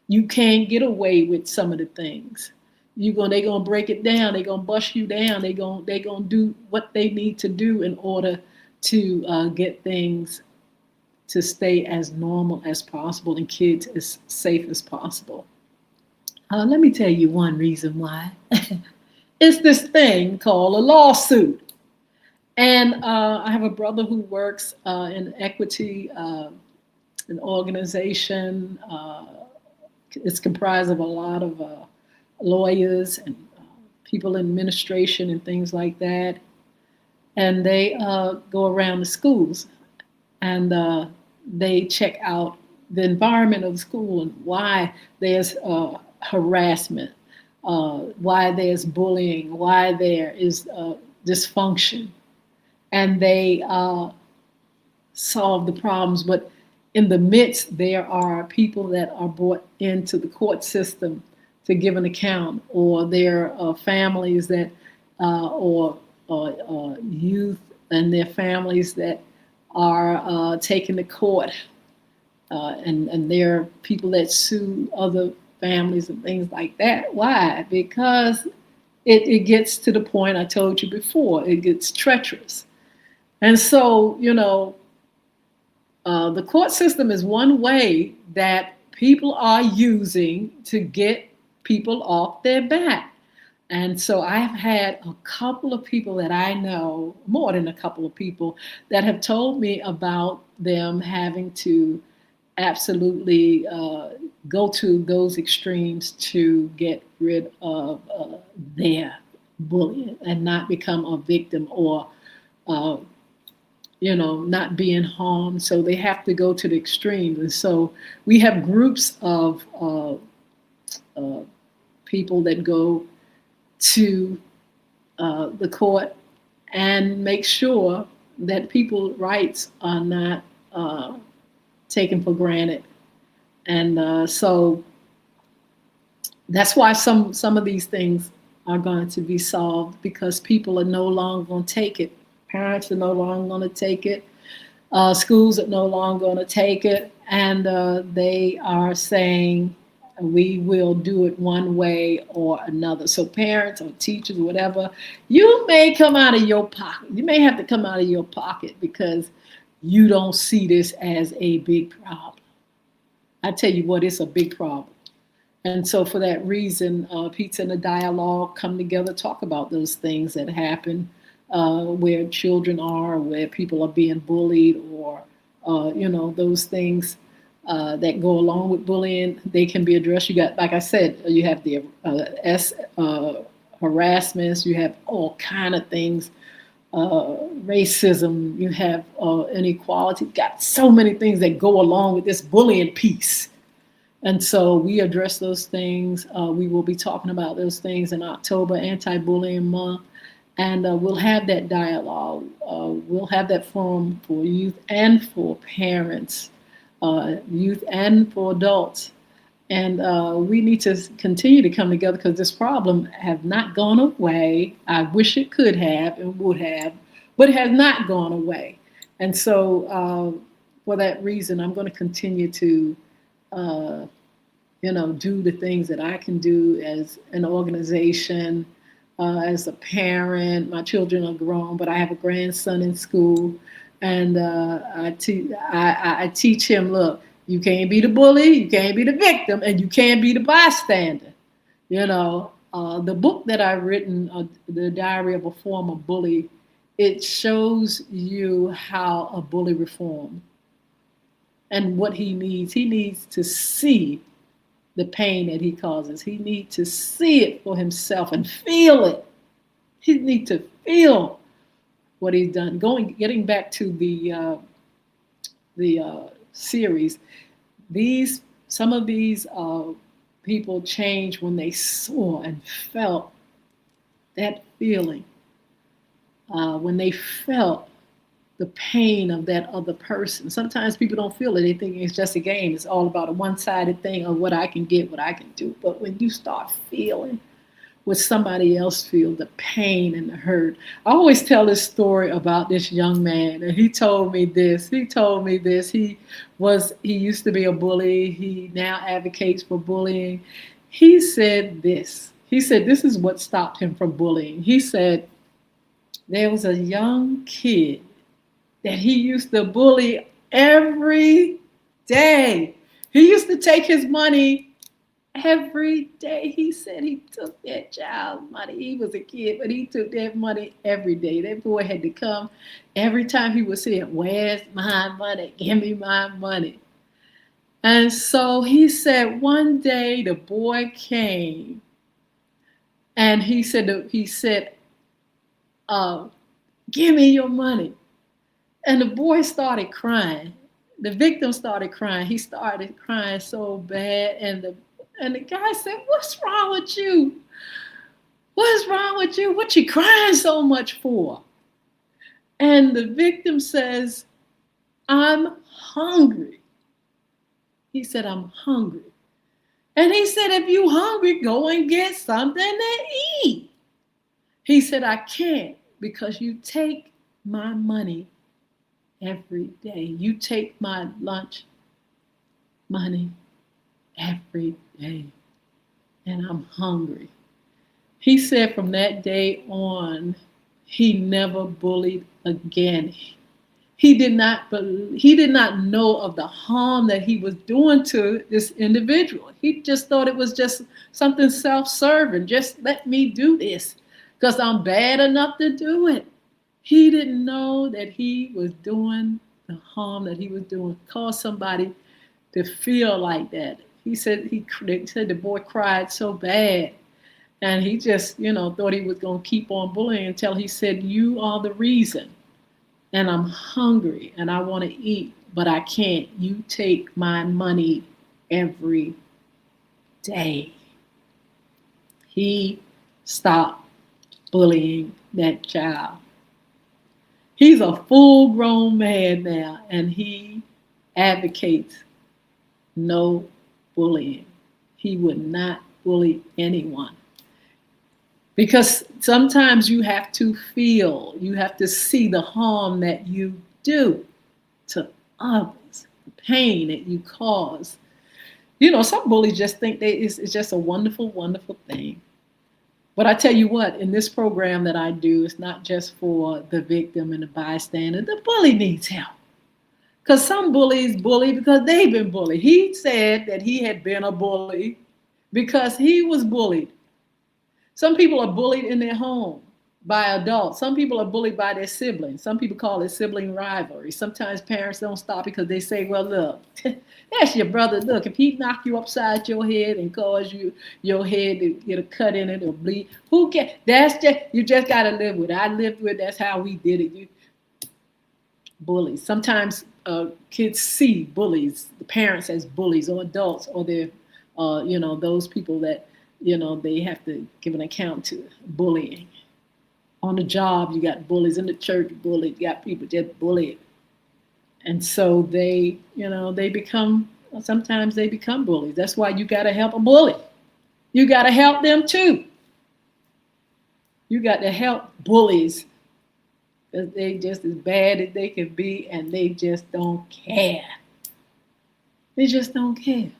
You can't get away with some of the things. They're gonna break it down. They're gonna bust you down. They're gonna do what they need to do in order to get things to stay as normal as possible and kids as safe as possible. Let me tell you one reason why. It's this thing called a lawsuit. And I have a brother who works in equity, an organization. It's comprised of a lot of lawyers and people in administration and things like that. And they go around the schools and they check out the environment of the school and why there's harassment, why there's bullying, why there is dysfunction. And they solve the problems. But in the midst, there are people that are brought into the court system to give an account, or there are families that, or youth and their families that are taken to court, and there are people that sue other families and things like that. Why? Because it gets to the point I told you before, it gets treacherous. And so, you know, the court system is one way that people are using to get people off their back. And so I've had a couple of people that I know, more than a couple of people, that have told me about them having to absolutely go to those extremes to get rid of their bullying and not become a victim or, you know, not being harmed. So they have to go to the extremes. And so we have groups of people that go to the court and make sure that people's rights are not taken for granted. And so that's why some of these things are going to be solved, because people are no longer going to take it. Parents are no longer going to take it. Schools are no longer going to take it. And they are saying, we will do it one way or another. So parents or teachers, whatever, you may come out of your pocket. You may have to come out of your pocket because you don't see this as a big problem. I tell you what, it's a big problem. And so for that reason, Pizza and the Dialogue come together, talk about those things that happen where children are, where people are being bullied, or, you know, those things that go along with bullying. They can be addressed. You got, like I said, you have the harassments, you have all kind of things, racism, you have inequality, got so many things that go along with this bullying piece. And so we address those things. We will be talking about those things in October, Anti-Bullying Month, and we'll have that dialogue. We'll have that forum for youth and for parents, youth and for adults. And we need to continue to come together because this problem has not gone away. I wish it could have and would have, but it has not gone away. And so for that reason, I'm going to continue to, you know, do the things that I can do as an organization, as a parent. My children are grown, but I have a grandson in school. And I teach him, look, you can't be the bully, you can't be the victim, and you can't be the bystander. You know, the book that I've written, The Diary of a Former Bully, it shows you how a bully reformed and what he needs. He needs to see the pain that he causes. He needs to see it for himself and feel it. He needs to feel what he's done. Getting back to the series, some of these people changed when they saw and felt that feeling, when they felt the pain of that other person. Sometimes people don't feel it. They think it's just a game. It's all about a one-sided thing of what I can get, what I can do. But when you start feeling what somebody else feels, the pain and the hurt. I always tell this story about this young man, and he told me this. He used to be a bully. He now advocates for bullying. He said this. He said this is what stopped him from bullying. He said there was a young kid that he used to bully every day. He used to take his money every day. He said he took that child's money. He was a kid, but he took that money every day. That boy had to come every time he was saying, "Where's my money? Give me my money." And so he said one day the boy came and he said, "Give me your money." And the boy started crying. The victim started crying. He started crying so bad. And the guy said, "What's wrong with you? What's wrong with you? What you crying so much for?" And the victim says, "I'm hungry." He said, "I'm hungry." And he said, "If you hungry, go and get something to eat." He said, "I can't because you take my money every day. You take my lunch money every day, and I'm hungry." He said from that day on, he never bullied again. He did not know of the harm that he was doing to this individual. He just thought it was just something self-serving. Just let me do this because I'm bad enough to do it. He didn't know that he was doing the harm that he was doing, caused somebody to feel like that. He said the boy cried so bad, and he just, thought he was going to keep on bullying until he said, "You are the reason, and I'm hungry, and I want to eat, but I can't. You take my money every day." He stopped bullying that child. He's a full-grown man now, and he advocates no bullying. He would not bully anyone. Because sometimes you have to see the harm that you do to others, the pain that you cause. Some bullies just think it's just a wonderful, wonderful thing. But I tell you what, in this program that I do, it's not just for the victim and the bystander. The bully needs help. Because some bullies bully because they've been bullied. He said that he had been a bully because he was bullied. Some people are bullied in their home by adults. Some people are bullied by their siblings. Some people call it sibling rivalry. Sometimes parents don't stop because they say, "Well, look, that's your brother. Look, if he knock you upside your head and cause your head to get a cut in it or bleed, who cares? You just got to live with it. I lived with it. That's how we did it." Bullies. Sometimes kids see bullies, the parents as bullies, or adults, or they're, those people that, they have to give an account to bullying. On the job, you got bullies. In the church, bullied. You got people just bullied. And so sometimes they become bullies. That's why you got to help a bully. You got to help them too. You got to help bullies because they just as bad as they can be, and they just don't care. They just don't care.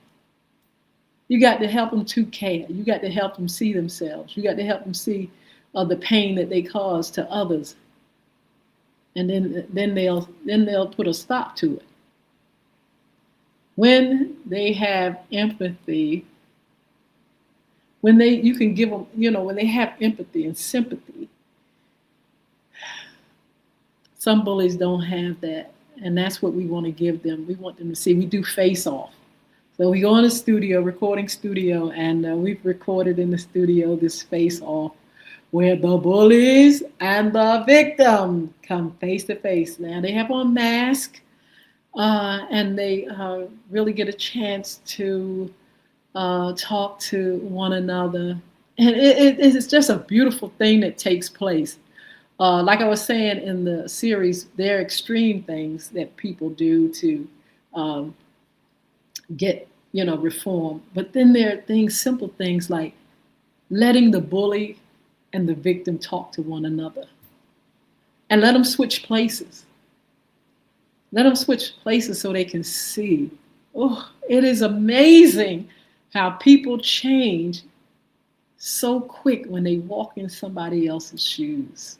You got to help them to care. You got to help them see themselves. You got to help them see the pain that they cause to others, and then they'll put a stop to it. When they have empathy, you can give them, when they have empathy and sympathy. Some bullies don't have that, and that's what we want to give them. We want them to see. We do face off. So we go in the studio, recording studio, and we've recorded in the studio this face off where the bullies and the victim come face to face. Now they have on masks, and they really get a chance to talk to one another. And it's just a beautiful thing that takes place. Like I was saying in the series, there are extreme things that people do to um, get, reform. But then there are things, simple things like letting the bully and the victim talk to one another and let them switch places. Let them switch places so they can see. Oh, it is amazing how people change so quick when they walk in somebody else's shoes.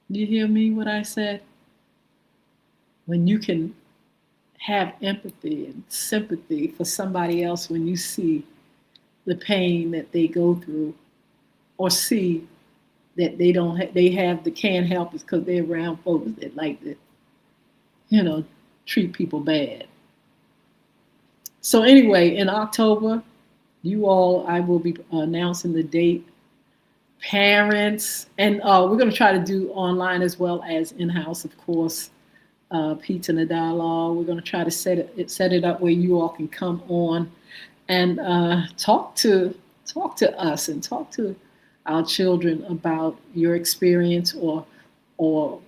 You hear me what I said? When you can have empathy and sympathy for somebody else when you see the pain that they go through, or see that they can't help it because they're around folks that like to, treat people bad. So anyway, in October, I will be announcing the date. Parents, and we're going to try to do online as well as in-house, of course. Pizza and a Dialogue. We're going to try to set it up where you all can come on and talk to us and talk to our children about your experience, or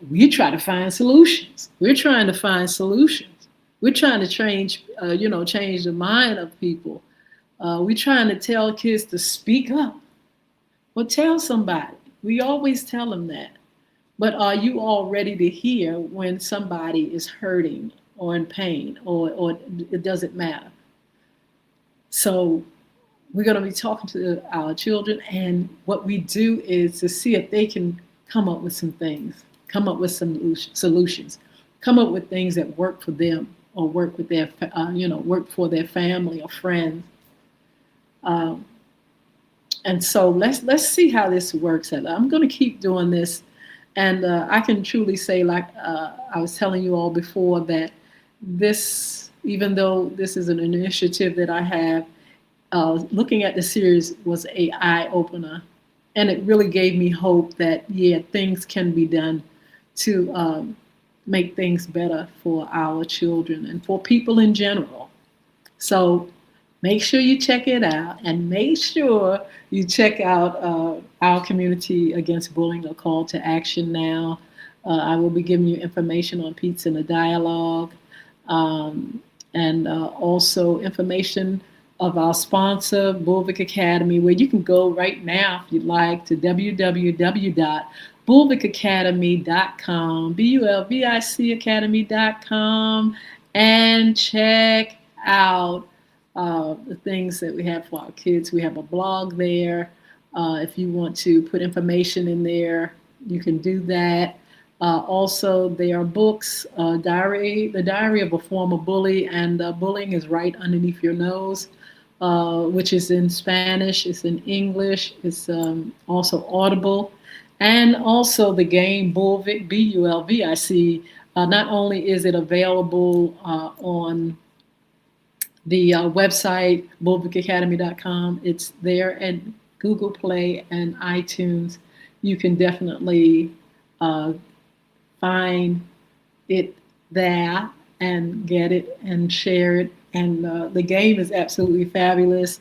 we try to find solutions. We're trying to find solutions. We're trying to change the mind of people. We're trying to tell kids to speak up. Well, tell somebody. We always tell them that. But are you all ready to hear when somebody is hurting or in pain, or it doesn't matter? So we're going to be talking to our children, and what we do is to see if they can come up with some things, come up with some solutions, come up with things that work for them, or work with their, work for their family or friends. And so let's see how this works. I'm going to keep doing this, and I can truly say, like I was telling you all before, that this, even though this is an initiative that I have, looking at the series was an eye opener, and it really gave me hope that things can be done to make things better for our children and for people in general. So make sure you check it out, and make sure you check out our Community Against Bullying, a call to action now. I will be giving you information on Pizza and a Dialogue, and also information of our sponsor, Bulvic Academy, where you can go right now if you'd like to www.bulvicacademy.com, BULVIC Academy.com, and check out the things that we have for our kids. We have a blog there. If you want to put information in there, you can do that. Also, there are books, The Diary of a Former Bully, and Bullying is Right Underneath Your Nose, which is in Spanish, it's in English, it's also Audible, and also the game Bulvic, BULVIC. Not only is it available on the website, bulvicacademy.com, it's there at Google Play and iTunes. You can definitely find it there and get it and share it. And the game is absolutely fabulous.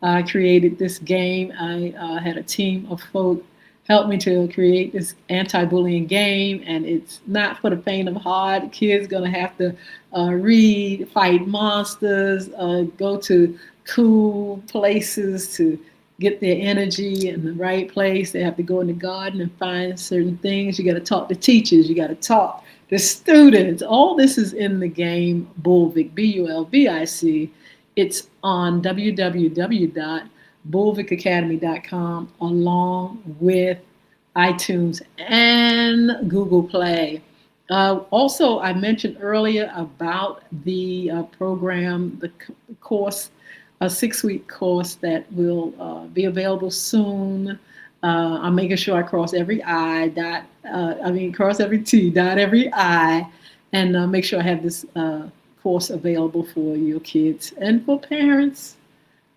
I created this game. I had a team of folk help me to create this anti-bullying game, and it's not for the faint of heart. Kids gonna have to read, fight monsters, go to cool places to get their energy in the right place. They have to go in the garden and find certain things. You got to talk to teachers. You got to talk to students. All this is in the game Bulvic, BULVIC. It's on www.bulvicacademy.com, along with iTunes and Google Play. Also, I mentioned earlier about the program, the course, a 6-week course that will be available soon. I'm making sure I cross every I, cross every T, dot every I, and make sure I have this course, available for your kids and for parents.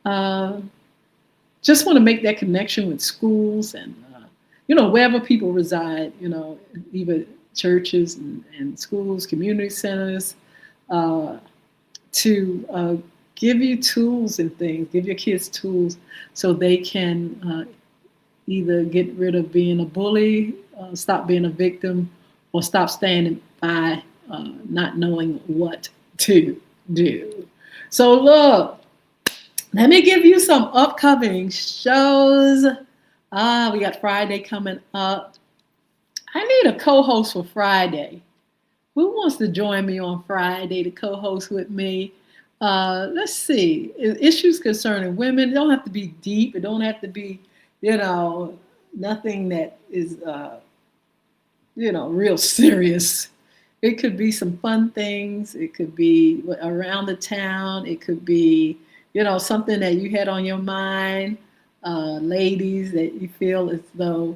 Uh, just want to make that connection with schools and, wherever people reside, either churches and schools, community centers, uh, to give you tools and things, give your kids tools so they can either get rid of being a bully, stop being a victim, or stop standing by not knowing what to do. So look, let me give you some upcoming shows. We got Friday coming up. I need a co-host for Friday. Who wants to join me on Friday to co-host with me? Let's see. Issues concerning women. It don't have to be deep. It don't have to be, nothing that is, real serious. It could be some fun things. It could be around the town. It could be, something that you had on your mind, ladies, that you feel as though,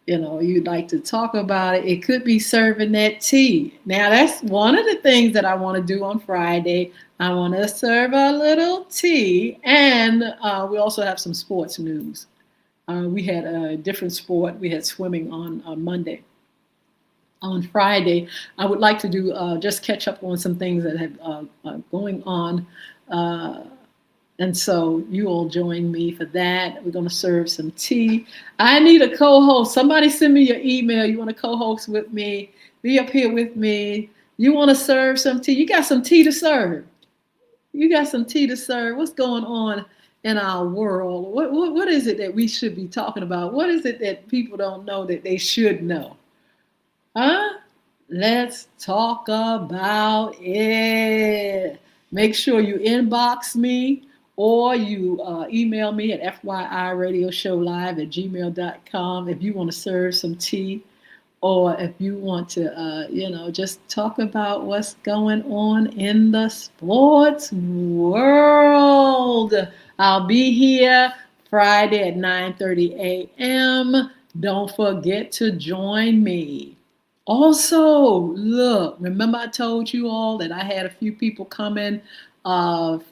you'd like to talk about it. It could be serving that tea. Now, that's one of the things that I want to do on Friday. I want to serve a little tea. And we also have some sports news. We had a different sport. We had swimming on Monday. On Friday, I would like to do just catch up on some things that have going on. And so you all join me for that. We're going to serve some tea. I need a co-host. Somebody send me your email. You want to co-host with me? Be up here with me. You want to serve some tea? You got some tea to serve. You got some tea to serve. What's going on in our world? What is it that we should be talking about? What is it that people don't know that they should know? Huh? Let's talk about it. Make sure you inbox me or you email me at fyradioshow@gmail.com if you want to serve some tea or if you want to, just talk about what's going on in the sports world. I'll be here Friday at 9:30 a.m. Don't forget to join me. Also, look, remember I told you all that I had a few people coming of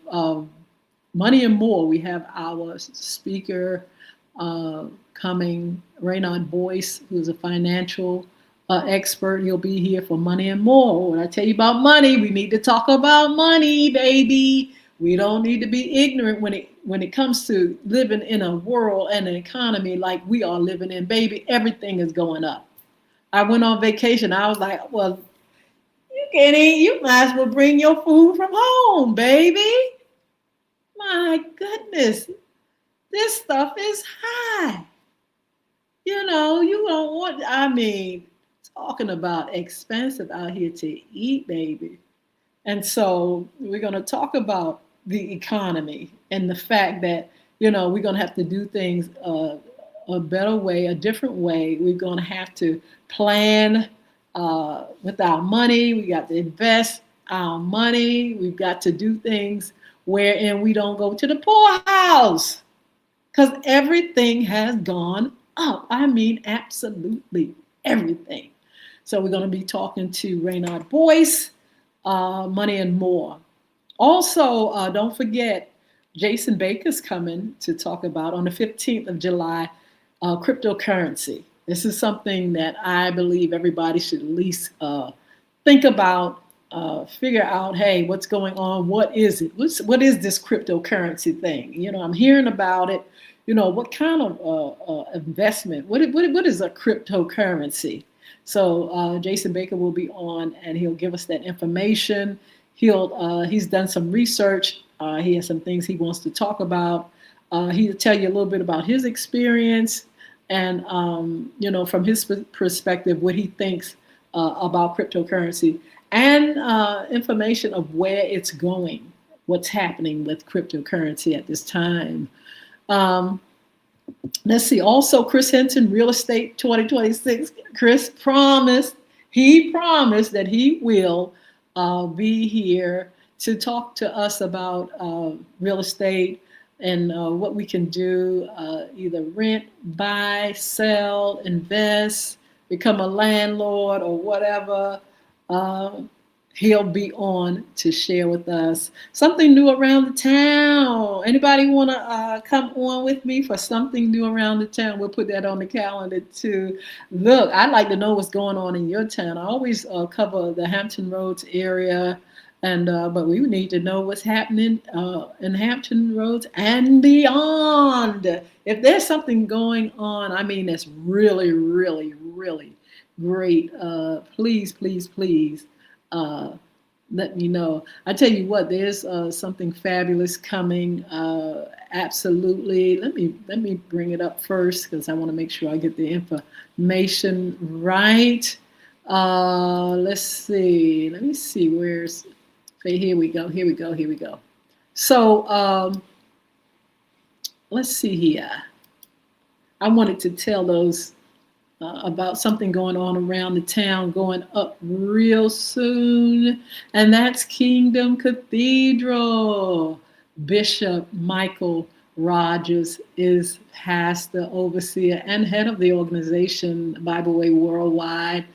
Money and More. We have our speaker coming, Raynard Boyce, who's a financial expert. He'll be here for Money and More. When I tell you about money, we need to talk about money, baby. We don't need to be ignorant when it comes to living in a world and an economy like we are living in, baby. Everything is going up. I went on vacation. I was like, well, you can't eat. You might as well bring your food from home, baby. My goodness, this stuff is high. You don't want, talking about expensive out here to eat, baby. And so we're going to talk about the economy and the fact that, we're going to have to do things a better way, a different way. We're going to have to plan with our money. We got to invest our money. We've got to do things wherein we don't go to the poorhouse because everything has gone up. Absolutely everything. So we're going to be talking to Raynard Boyce, Money and More. Also, don't forget, Jason Baker's coming to talk about on the 15th of July, cryptocurrency. This is something that I believe everybody should at least think about, figure out, hey, what's going on? What is it? What is this cryptocurrency thing? I'm hearing about it. What kind of investment? What is a cryptocurrency? So Jason Baker will be on and he'll give us that information. He's done some research. He has some things he wants to talk about. He'll tell you a little bit about his experience and, from his perspective, what he thinks about cryptocurrency and information of where it's going, what's happening with cryptocurrency at this time. Let's see. Also, Chris Hinton, Real Estate 2026. Chris he promised that he will be here to talk to us about real estate and what we can do, either rent, buy, sell, invest, become a landlord or whatever. he'll be on to share with us something new around the town. Anybody want to come on with me for something new around the town? We'll put that on the calendar too. Look, I'd like to know what's going on in your town. I always cover the Hampton Roads area, and but we need to know what's happening in Hampton Roads and beyond. If there's something going on, I mean, that's really, really, really great. Please, please, please uh, let me know. I tell you what, there's something fabulous coming. Absolutely. Let me bring it up first because I want to make sure I get the information right. Let's see. Let me see. Where's? Okay, here we go. Here we go. Here we go. So let's see here. I wanted to tell those about something going on around the town going up real soon, and that's Kingdom Cathedral. Bishop Michael Rogers is pastor, overseer, and head of the organization Bible Way Worldwide.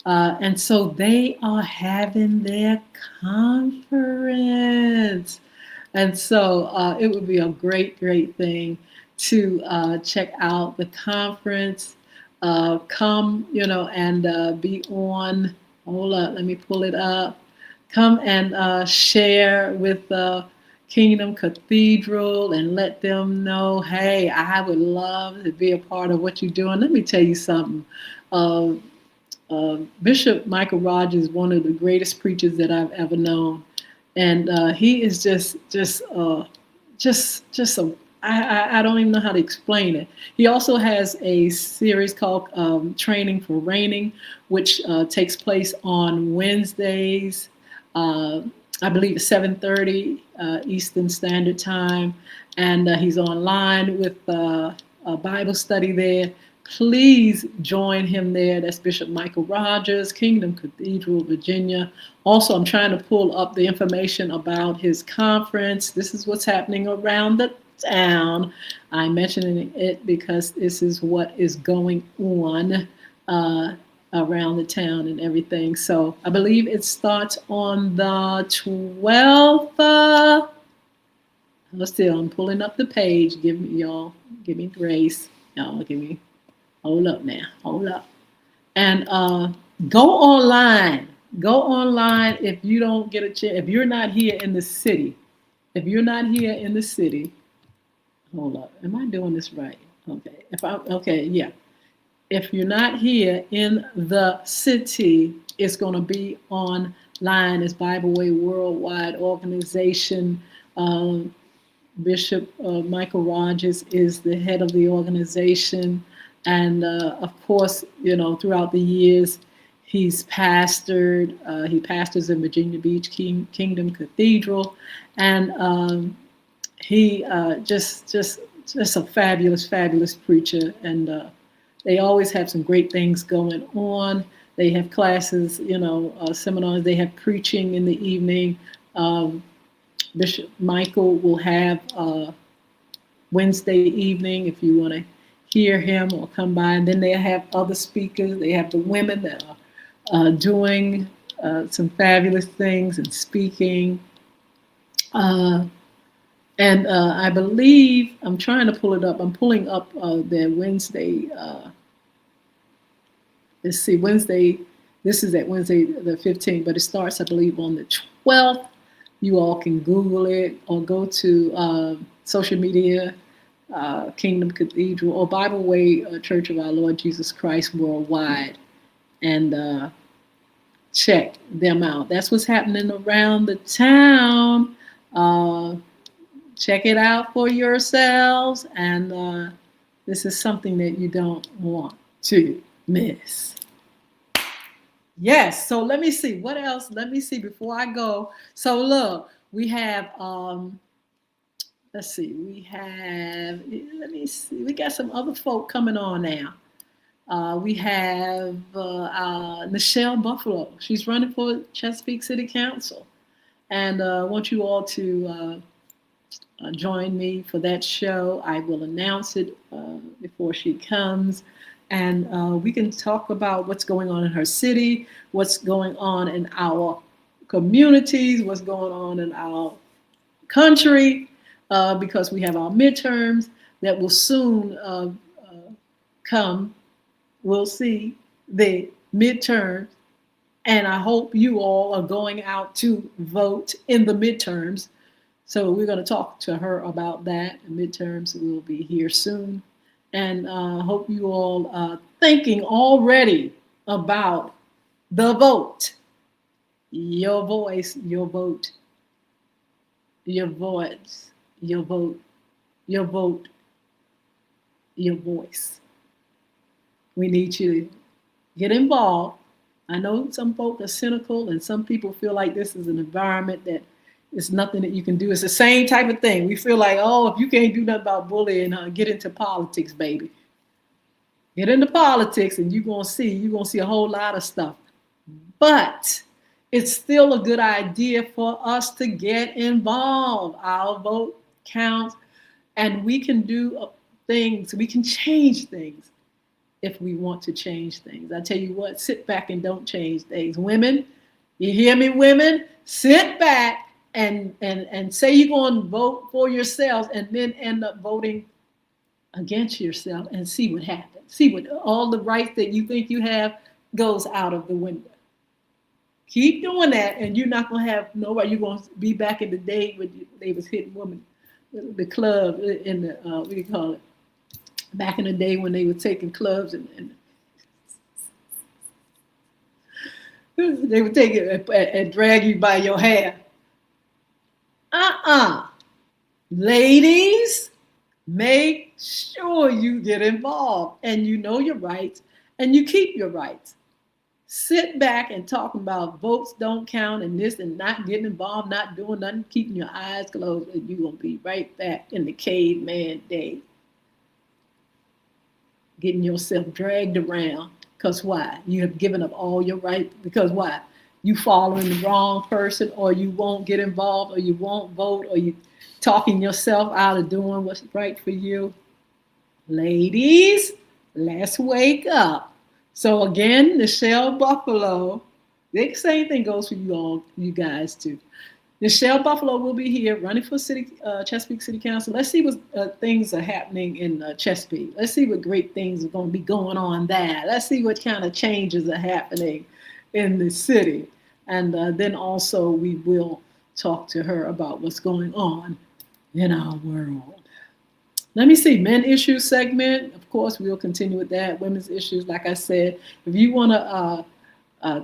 And so they are having their conference. And so it would be a great, great thing to check out the conference. Come, and be on. Hold up, let me pull it up. Come and share with Kingdom Cathedral and let them know, hey, I would love to be a part of what you're doing. Let me tell you something. Bishop Michael Rogers is one of the greatest preachers that I've ever known, and he is just a. I don't even know how to explain it. He also has a series called Training for Reigning, which takes place on Wednesdays. I believe at 7:30 Eastern Standard Time, and he's online with a Bible study there. Please join him there. That's Bishop Michael Rogers, Kingdom Cathedral, Virginia. Also, I'm trying to pull up the information about his conference. This is what's happening around the town. I'm mentioning it because this is what is going on around the town and everything. So I believe it starts on the 12th. I'm pulling up the page. Give me grace. Y'all, hold up now. Hold up. And go online. Go online if you don't get a chance. If you're not here in the city. Hold up. Am I doing this right? Okay. Yeah. If you're not here in the city, it's going to be online. It's Bible Way Worldwide Organization. Bishop Michael Rogers is the head of the organization. And of course, throughout the years, he's pastored. He pastors in Virginia Beach Kingdom Cathedral. And he just a fabulous, fabulous preacher. And they always have some great things going on. They have classes, seminars. They have preaching in the evening. Bishop Michael will have Wednesday evening if you want to hear him or come by. And then they have other speakers. They have the women that are doing some fabulous things and speaking. And I believe, I'm trying to pull it up. I'm pulling up their Wednesday. Let's see, Wednesday. This is at Wednesday the 15th, but it starts, I believe, on the 12th. You all can Google it or go to social media, Kingdom Cathedral or Bible Way Church of Our Lord Jesus Christ Worldwide, and check them out. That's what's happening around the town. Check it out for yourselves, and this is something that you don't want to miss. Yes, so let me see. What else? Let me see before I go. So look, we have, let's see, let me see. We got some other folk coming on now. We have Michelle Buffalo. She's running for Chesapeake City Council. And I want you all to join me for that show. I will announce it before she comes. And we can talk about what's going on in her city, what's going on in our communities, what's going on in our country, because we have our midterms that will soon come. We'll see the midterms, and I hope you all are going out to vote in the midterms. So we're going to talk to her about that. The midterms will be here soon, and hope you all are thinking already about the vote, your voice, your vote, your voice, your vote, your vote, your voice. We need you to get involved. I know some folk are cynical and some people feel like this is an environment that is nothing that you can do. It's the same type of thing. We feel like, oh, if you can't do nothing about bullying, get into politics, baby. Get into politics and you're gonna see a whole lot of stuff. But it's still a good idea for us to get involved. Our vote counts, and we can do things, we can change things if we want to change things. I tell you what, sit back and don't change things. Women, you hear me, women? Sit back and say you're going to vote for yourselves and then end up voting against yourself and see what happens. See what all the rights that you think you have goes out of the window. Keep doing that, and you're not going to have nobody. You're going to be back in the day when they was hitting women, the club in the, what do you call it? Back in the day when they were taking clubs and they would take it and drag you by your hair. Ladies, make sure you get involved and you know your rights and you keep your rights. Sit back and talking about votes don't count and this and not getting involved, not doing nothing, keeping your eyes closed, and you're going to be right back in the caveman day. Getting yourself dragged around. Because why? You have given up all your rights. Because why? You following the wrong person, or you won't get involved, or you won't vote, or you talking yourself out of doing what's right for you. Ladies, let's wake up. So again, Nichelle Buffalo, the same thing goes for you all, you guys too. Nichelle Buffalo will be here running for Chesapeake City Council. Let's see what things are happening in Chesapeake. Let's see what great things are going to be going on there. Let's see what kind of changes are happening in the city. And then also we will talk to her about what's going on in our world. Let me see, men issues segment. Of course, we'll continue with that. Women's issues, like I said, if you want to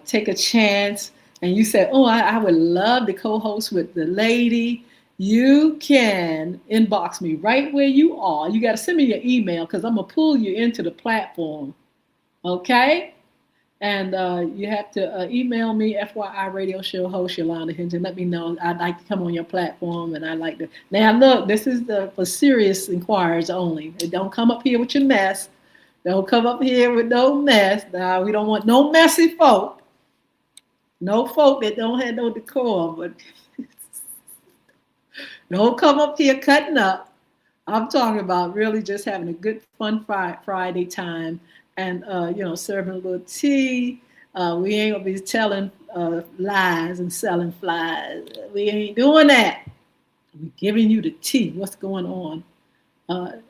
take a chance, and you said, oh, I would love to co-host with the lady, you can inbox me right where you are. You got to send me your email because I'm going to pull you into the platform. Okay? And you have to email me, FYI Radio Show host Yolanda Hinton. Let me know. I'd like to come on your platform, and I'd like to. Now, look, this is for serious inquiries only. Don't come up here with your mess. Don't come up here with no mess. Now, we don't want no messy folk. No folk that don't have no decorum, but don't come up here cutting up. I'm talking about really just having a good, fun Friday time and, serving a little tea. We ain't going to be telling lies and selling flies. We ain't doing that. We're giving you the tea, what's going on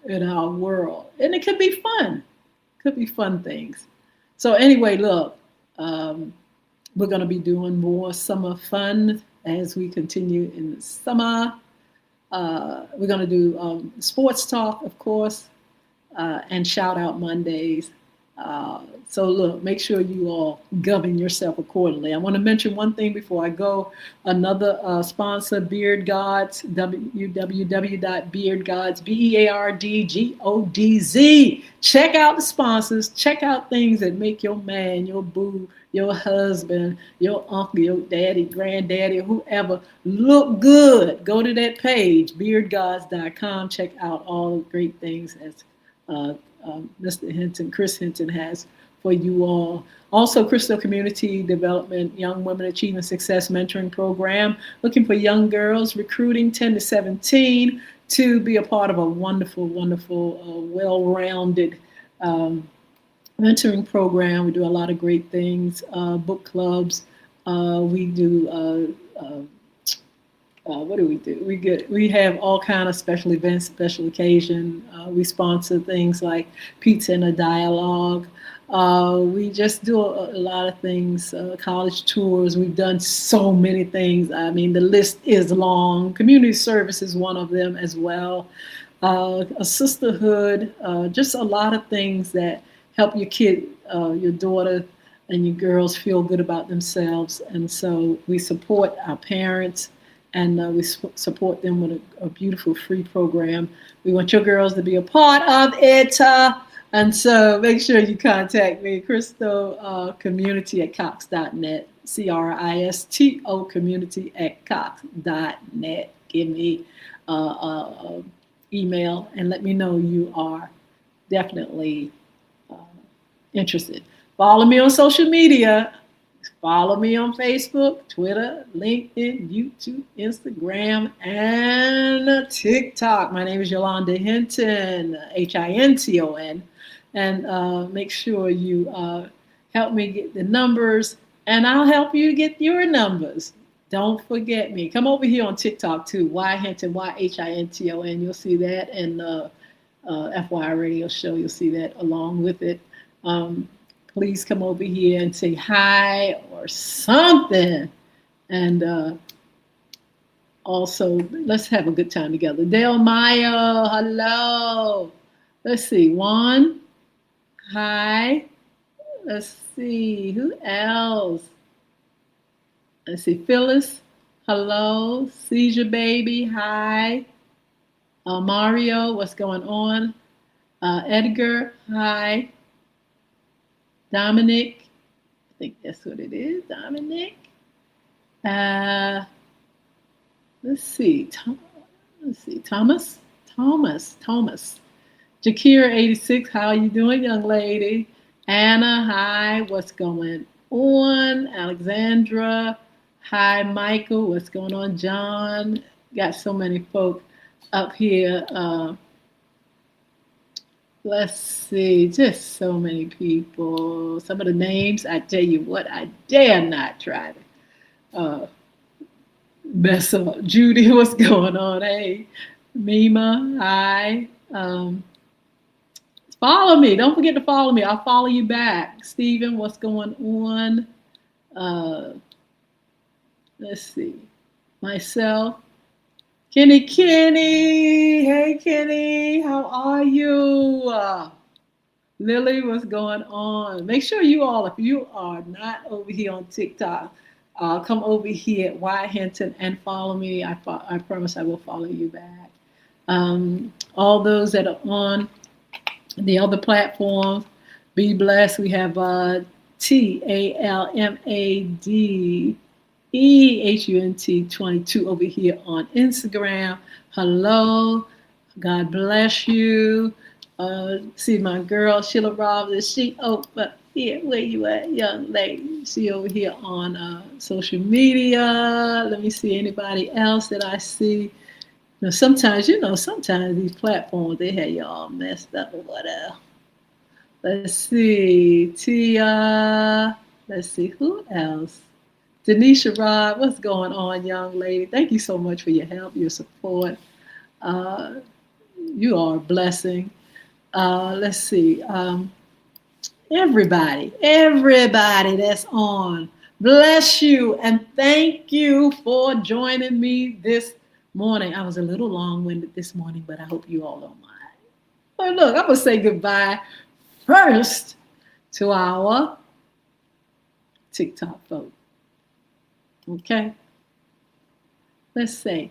in our world. And it could be fun. Could be fun things. So anyway, look. We're going to be doing more summer fun as we continue in the summer. We're going to do sports talk, of course, and shout out Mondays. So look, make sure you all govern yourself accordingly. I want to mention one thing before I go. Another sponsor, Beard Gods, www.beardgods, BEARDGODZ. Check out the sponsors. Check out things that make your man, your boo, your husband, your uncle, your daddy, granddaddy, whoever look good. Go to that page, beardgods.com. Check out all the great things as Mr. Hinton, Chris Hinton has for you all. Also, Crystal Community Development Young Women Achieving Success Mentoring Program, looking for young girls, recruiting 10 to 17 to be a part of a wonderful, wonderful, well-rounded mentoring program. We do a lot of great things, book clubs, We do what do we do? We have all kind of special events, special occasion. We sponsor things like Pizza and a Dialogue. We just do a lot of things. College tours. We've done so many things. I mean, the list is long. Community service is one of them as well. A sisterhood. Just a lot of things that help your kid, your daughter, and your girls feel good about themselves. And so we support our parents, and we support them with a beautiful free program. We want your girls to be a part of it. And so make sure you contact me, Crystal Community at Cox.net, CRISTO Community at Cox.net. Give me email and let me know you are definitely interested. Follow me on social media. Follow me on Facebook, Twitter, LinkedIn, YouTube, Instagram, and TikTok. My name is Yolanda Hinton, Hinton. And make sure you help me get the numbers, and I'll help you get your numbers. Don't forget me. Come over here on TikTok too, Y Hinton, YHINTON. You'll see that, and FYI Radio Show, you'll see that along with it. Please come over here and say hi or something. And also, let's have a good time together. Dale Mayo, hello. Let's see, Juan, hi. Let's see, who else? Let's see, Phyllis, hello. Seizure Baby, hi. Mario, what's going on? Edgar, hi. Dominic, I think that's what it is, Dominic. Let's see, Thomas. Jakira 86, how are you doing, young lady? Anna, hi, what's going on? Alexandra, hi, Michael, what's going on? John, got so many folk up here. Let's see, just so many people. Some of the names, I tell you what, I dare not try to mess up. Judy, what's going on? Hey, Mima, hi. Follow me. Don't forget to follow me. I'll follow you back. Stephen, what's going on? Let's see. Myself. Kenny, hey Kenny, how are you? Lily, what's going on? Make sure you all, if you are not over here on TikTok, come over here at Y Hinton and follow me. I promise I will follow you back. All those that are on the other platforms, be blessed. We have TALMADEHUNT22 over here on Instagram. Hello, God bless you. See my girl Sheila Robbins. She over here. Where you at, young lady? She over here on social media. Let me see anybody else that I see. Now, sometimes these platforms, they have you all messed up or whatever. Let's see, Tia. Let's see, who else? Denisha Rod, what's going on, young lady? Thank you so much for your help, your support. You are a blessing. Let's see. Everybody that's on, bless you and thank you for joining me this morning. I was a little long-winded this morning, but I hope you all don't mind. But look, I'm going to say goodbye first to our TikTok folks. Okay? Let's say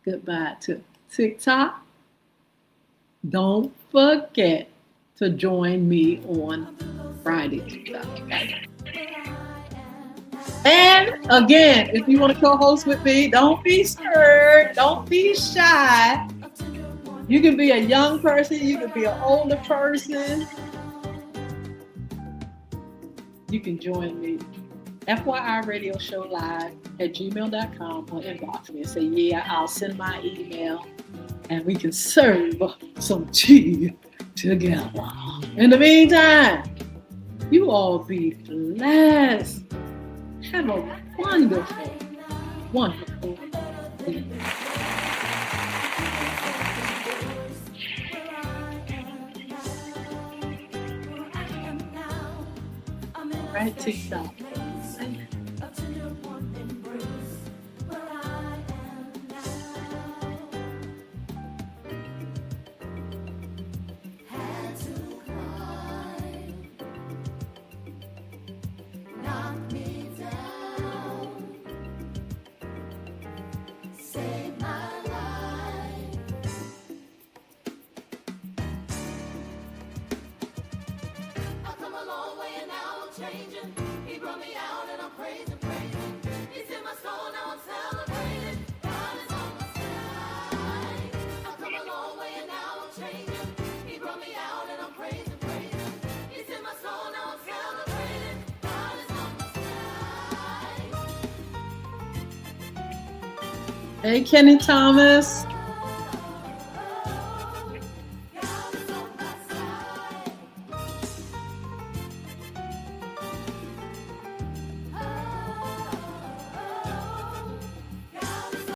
goodbye to TikTok. Don't forget to join me on Friday, TikTok. Okay? And again, if you want to co-host with me, don't be scared. Don't be shy. You can be a young person. You can be an older person. You can join me. FYI Radio Show Live at gmail.com or inbox me and say, yeah, I'll send my email and we can serve some tea together. In the meantime, you all be blessed. Have a Wonderful. Wonderful. Right, TikTok. He brought me out and I'm praising, praising. He's in my soul, now I'm celebrating. God is on my side. I've come a long way and now I'm changing. He brought me out and I'm praising, praising. He's in my soul, now I'm celebrating. God is on my side. Hey, Kenny Thomas.